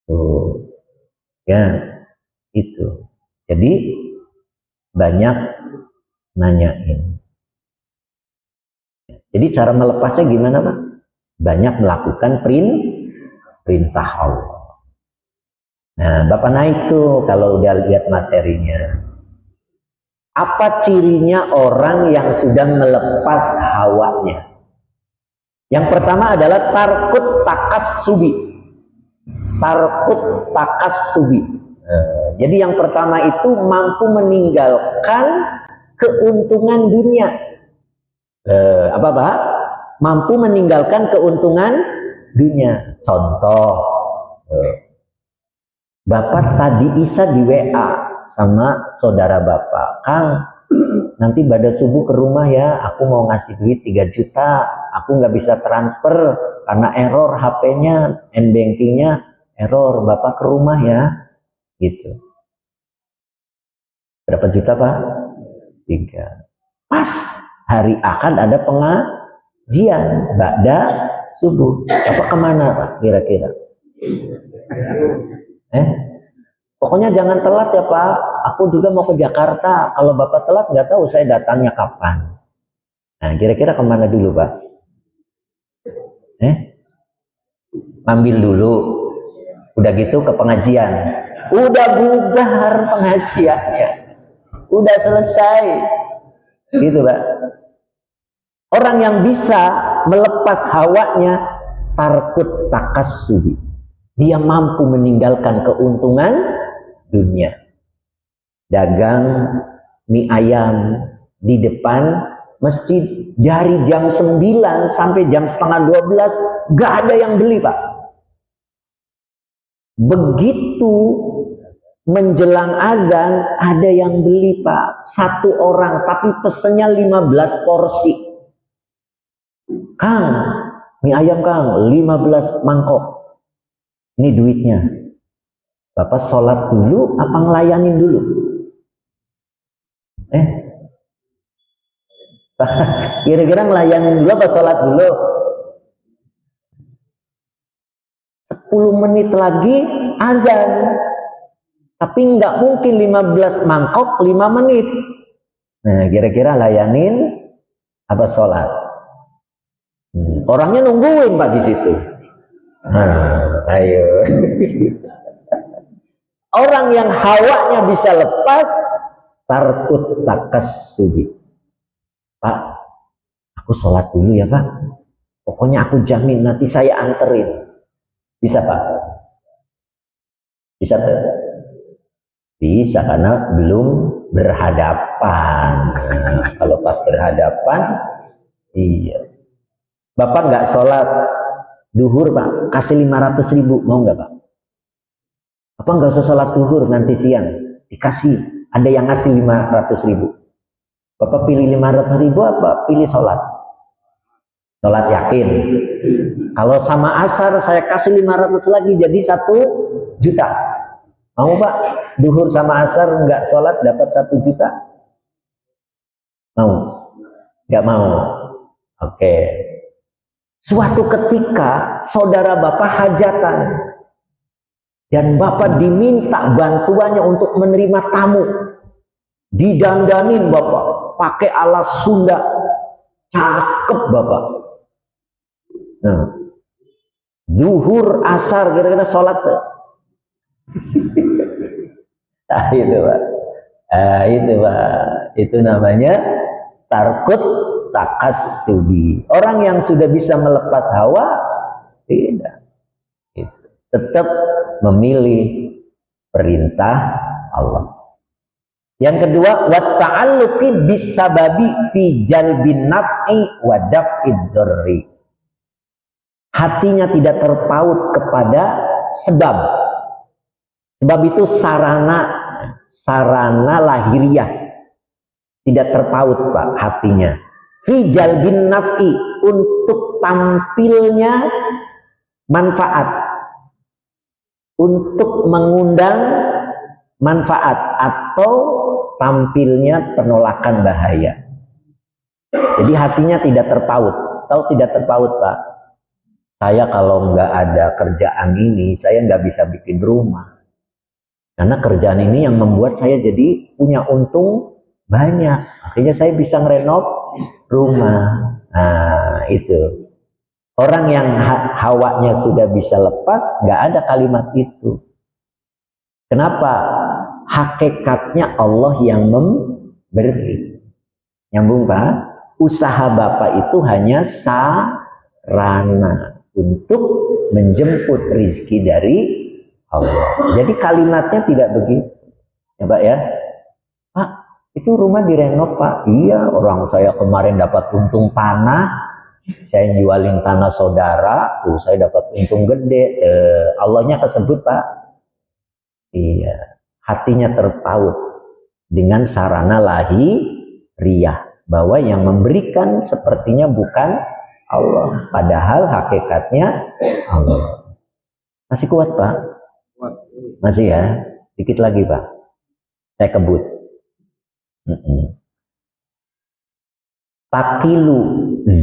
Tuh, ya itu. Jadi banyak nanyain. Jadi cara melepasnya gimana Pak? Banyak melakukan perintah Allah. Nah, Bapak naik tuh kalau udah lihat materinya. Apa cirinya orang yang sudah melepas hawanya? Yang pertama adalah tarkut takassubi. Tarkut takassubi. Jadi yang pertama itu mampu meninggalkan keuntungan dunia. Apa Pak? Mampu meninggalkan keuntungan dunia. Contoh, Bapak tadi Isa di WA sama saudara Bapak, Kang, nanti pada subuh ke rumah ya, aku mau ngasih duit 3 juta, aku nggak bisa transfer karena error HP-nya, n-bankingnya error, Bapak ke rumah ya, gitu. Berapa juta Pak? 3. Pas hari Ahad ada pengajian, ba'da subuh, Bapak kemana Pak kira-kira? Pokoknya jangan telat ya Pak, aku juga mau ke Jakarta. Kalau Bapak telat nggak tahu saya datangnya kapan. Nah kira-kira kemana dulu Pak? Ngambil dulu, udah gitu ke pengajian. Udah bubar pengajiannya, udah selesai, gitu Pak. Orang yang bisa melepas hawanya, tarkut takassubi. Dia mampu meninggalkan keuntungan dunia. Dagang mie ayam di depan masjid dari jam 9 sampai jam setengah 12 gak ada yang beli Pak. Begitu menjelang azan ada yang beli Pak, 1 orang tapi pesennya 15 porsi. Kang, mie ayam Kang, 15 mangkok. Ini duitnya. Bapak sholat dulu apa ngelayanin dulu? Kira-kira ngelayanin dulu apa sholat dulu? 10 menit lagi azan. Tapi nggak mungkin 15 mangkok 5 menit. Nah, kira-kira layanin apa sholat? Orangnya nungguin Pak di situ. Ayo. Orang yang hawanya bisa lepas, tarkut takassubi. Pak, aku sholat dulu ya Pak. Pokoknya aku jamin nanti saya anterin. Bisa Pak? Bisa tuh? Bisa karena belum berhadapan. Kalau pas berhadapan, iya. Bapak nggak sholat duhur Pak, kasih 500.000, mau nggak Pak? Apa nggak usah sholat duhur nanti siang, dikasih, ada yang ngasih 500.000. Bapak pilih 500.000 apa pilih sholat? Sholat yakin. Kalau sama asar saya kasih 500 lagi jadi 1 juta. Mau Pak? Duhur sama asar nggak sholat dapat 1 juta? Mau? Nggak mau? Oke. Suatu ketika saudara Bapak hajatan dan Bapak diminta bantuannya untuk menerima tamu. Didandanin Bapak pakai alas Sunda, cakep Bapak. Nah, duhur asar kira-kira sholat tuh. Nah, itu Pak. Itu Pak. Itu namanya tarkut takassubi. Orang yang sudah bisa melepas hawa tidak. Tetap memilih perintah Allah. Yang kedua, wa ta'alluqi bisababi fi jalbin naf'i wa daf'id dzarri. Hatinya tidak terpaut kepada sebab. Sebab itu sarana lahiriah. Tidak terpaut Pak hatinya. fi jalbin naf'i, untuk tampilnya manfaat, untuk mengundang manfaat, atau tampilnya penolakan bahaya. Jadi hatinya tidak terpaut. Tahu tidak terpaut, Pak? Saya kalau nggak ada kerjaan ini, saya nggak bisa bikin rumah. Karena kerjaan ini yang membuat saya jadi punya untung banyak. Akhirnya saya bisa ngerenov rumah. Nah, itu. Orang yang hawanya sudah bisa lepas, nggak ada kalimat itu. Kenapa? Hakikatnya Allah yang memberi. Nyambung, Pak? Usaha Bapak itu hanya sarana untuk menjemput rizki dari Allah. Jadi kalimatnya tidak begitu. Ya, Pak ya? Pak, itu rumah direnov, Pak. Iya, orang saya kemarin dapat untung tanah. Saya jualin tanah saudara, tuh saya dapat untung gede. Allahnya kesebut, Pak. Iya, hatinya terpaut dengan sarana lahiriah, bahwa yang memberikan sepertinya bukan Allah, padahal hakikatnya Allah. Masih kuat, Pak? Masih ya? Dikit lagi, Pak. Saya kebut. Takilu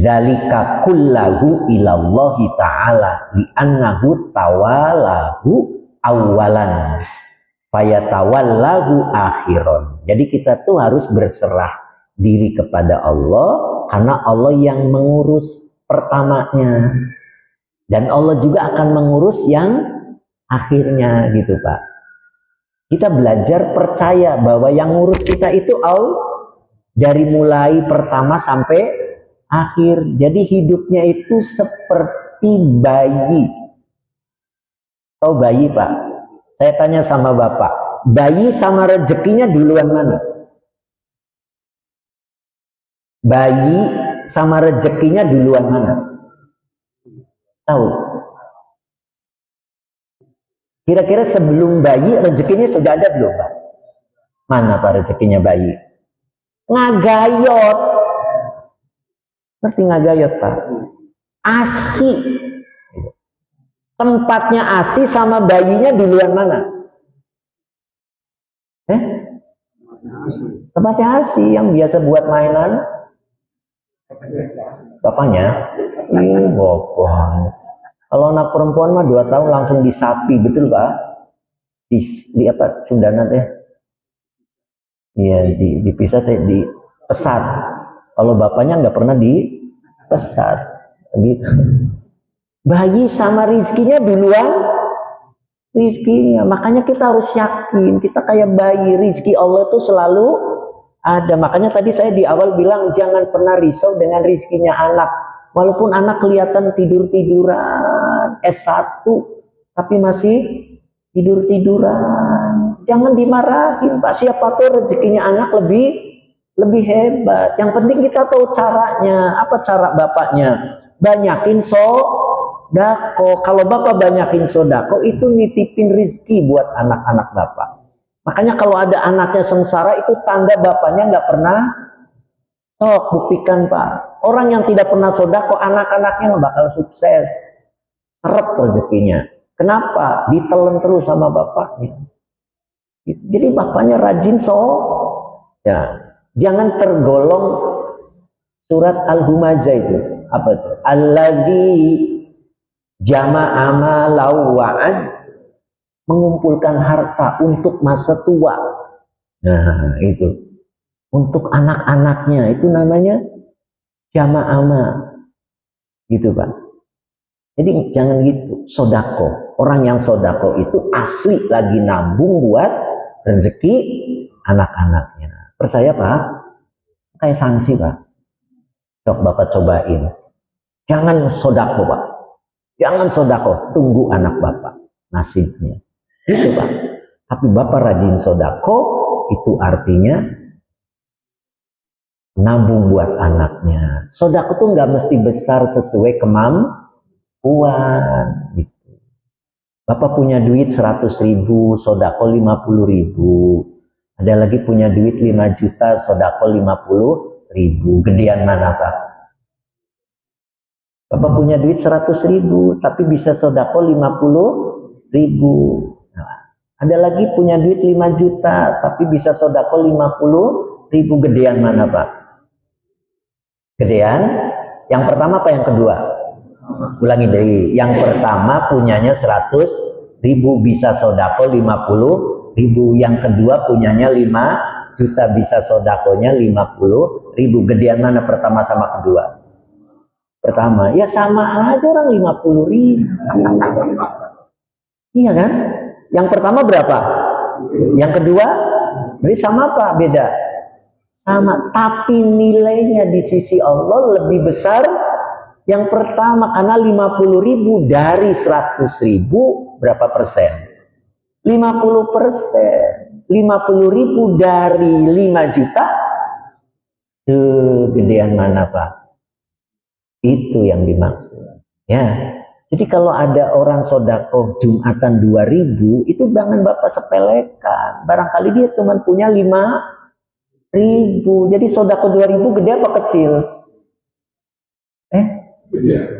zalika kullahu ilallahi ta'ala li'annahu tawalahu awalan fayatawallahu akhiron. Jadi kita tuh harus berserah diri kepada Allah, karena Allah yang mengurus pertamanya, dan Allah juga akan mengurus yang akhirnya, gitu Pak. Kita belajar percaya bahwa yang ngurus kita itu Allah, dari mulai pertama sampai akhir. Jadi hidupnya itu seperti bayi. Tahu bayi, Pak? Saya tanya sama Bapak, bayi sama rezekinya duluan mana? Bayi sama rezekinya duluan mana? Tahu? Kira-kira sebelum bayi rezekinya sudah ada belum, Pak? Mana Pak rezekinya bayi? Ngagayot. Ngerti ngagayot, Pak? ASI. Tempatnya ASI sama bayinya duluan mana? Tempatnya ASI yang biasa buat mainan. Bapaknya? Ih, bapak. Kalau anak perempuan mah 2 tahun langsung disapi, betul Pak? Di apa? Sundana teh? Iya, dipisah teh, di pesat. Kalau bapaknya nggak pernah di pesat, gitu. Bayi sama rizkinya duluan, rizkinya. Makanya kita harus yakin, kita kayak bayi, rizki Allah itu selalu ada. Makanya tadi saya di awal bilang jangan pernah risau dengan rizkinya anak. Walaupun anak kelihatan tidur-tiduran, S1, tapi masih tidur-tiduran. Jangan dimarahin, Pak. Siapa tahu rezekinya anak lebih hebat. Yang penting kita tahu caranya. Apa cara bapaknya? Banyakin sodako. Kalau bapak banyakin sodako, itu nitipin rizki buat anak-anak bapak. Makanya kalau ada anaknya sengsara, itu tanda bapaknya nggak pernah. Buktikan, Pak. Orang yang tidak pernah sodako, anak-anaknya nggak bakal sukses. Seret rezekinya. Kenapa? Ditelan terus sama bapaknya. Jadi bapaknya rajin ya. Jangan tergolong surat Al-Humazah itu. Apa itu? Alladzi jama'a malau wa'ad, mengumpulkan harta untuk masa tua. Nah, itu. Untuk anak-anaknya itu namanya jama'ama, gitu Pak. Jadi jangan gitu. Sodako, orang yang sodako itu asli lagi nabung buat rezeki anak-anaknya. Percaya Pak? Kayak sanksi Pak. Sok Bapak cobain. Jangan sodako Pak. Jangan sodako, tunggu anak Bapak nasibnya. Gitu Pak. Tapi Bapak rajin sodako, itu artinya nabung buat anaknya. Sodako tuh nggak mesti besar sesuai kemampuan. Gitu. Bapak punya duit 100.000, sodako 50.000. Ada lagi punya duit 5 juta, sodako 50.000. ribu. Gedean mana Pak? Bapak punya duit 100.000 tapi bisa sodako 50.000. Nah, ada lagi punya duit 5 juta tapi bisa sodako 50.000. Gedean mana Pak? Gedean yang pertama apa yang kedua? Ulangi deh. Yang pertama punyanya 100.000 bisa sodako 50.000. Yang kedua punyanya 5 juta bisa sodakonya 50.000. Gedean mana pertama sama kedua? Pertama, ya sama aja orang 50.000. Iya kan? Yang pertama berapa? Yang kedua? Berarti sama apa? Beda? Sama, tapi nilainya di sisi Allah lebih besar yang pertama karena 50.000 dari 100.000 berapa persen? 50%. 50.000 dari 5 juta. Gedean mana Pak? Itu yang dimaksud. Ya. Jadi kalau ada orang sodako Jumatan 2.000 itu jangan Bapak sepelekan. Barangkali dia cuma punya 5.000. Jadi sodako 2.000 gede apa kecil?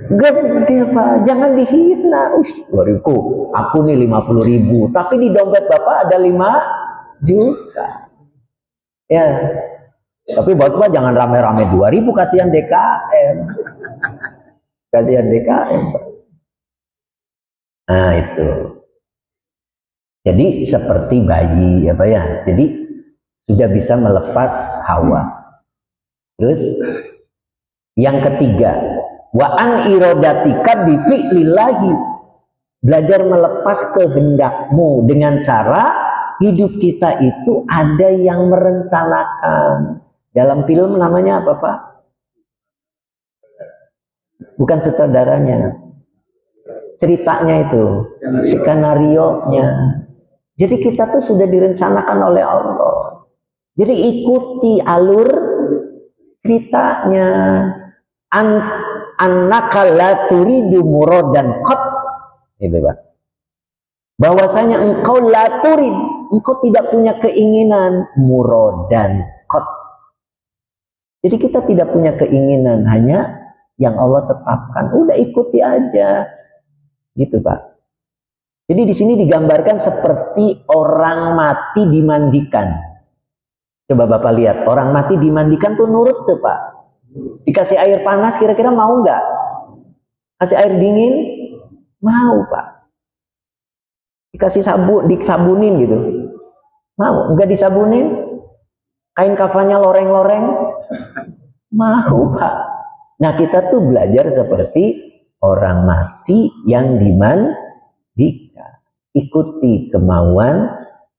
Gede Pak, jangan dihina. 2.000, aku nih 50.000, tapi di dompet Bapak ada 5 juta. Ya, tapi Bapak jangan rame-rame 2.000, kasihan DKM. Kasihan DKM. Nah itu. Jadi seperti bayi, apa ya? Jadi sudah bisa melepas hawa. Terus yang ketiga, wa an iradatika bi fi'lillahi, belajar melepas kehendakmu dengan cara hidup kita itu ada yang merencanakan. Dalam film namanya apa Pak? Bukan sutradaranya, ceritanya itu, skenario-nya. Jadi kita tuh sudah direncanakan oleh Allah. Jadi ikuti alur ceritanya. Annaka la turidu muradan qat, gitu Pak. Bahwasanya engkau la turid, engkau tidak punya keinginan muradan qat. Jadi kita tidak punya keinginan, hanya yang Allah tetapkan. Udah ikuti aja, gitu Pak. Jadi di sini digambarkan seperti orang mati dimandikan. Coba Bapak lihat, orang mati dimandikan tuh nurut tuh Pak. Dikasih air panas kira-kira mau nggak? Kasih air dingin? Mau Pak. Dikasih sabun, disabunin gitu? Mau? Nggak disabunin? Kain kafannya loreng-loreng? Mau Pak. Nah kita tuh belajar seperti orang mati yang dimandikan. Ikuti kemauan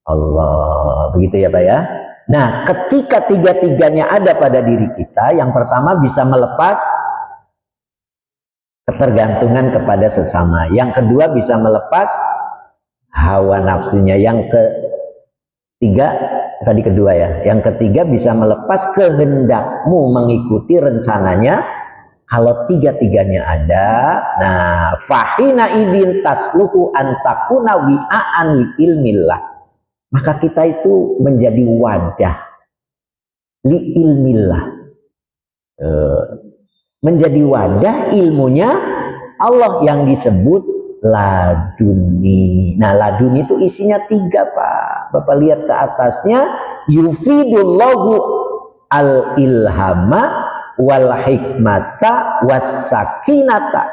Allah. Begitu ya Pak ya. Nah, ketika tiga-tiganya ada pada diri kita, yang pertama bisa melepas ketergantungan kepada sesama. Yang kedua bisa melepas hawa nafsunya. Yang ketiga, tadi kedua ya. Yang ketiga bisa melepas kehendakmu mengikuti rencananya. Kalau tiga-tiganya ada, nah fahina idin tasluhu antakuna wi'aan li ilmillah. Maka kita itu menjadi wadah li ilmillah, menjadi wadah ilmunya Allah yang disebut laduni. Nah laduni itu isinya 3 Pak. Bapak lihat ke atasnya, yufidullahu al ilhama wal hikmata was sakinata.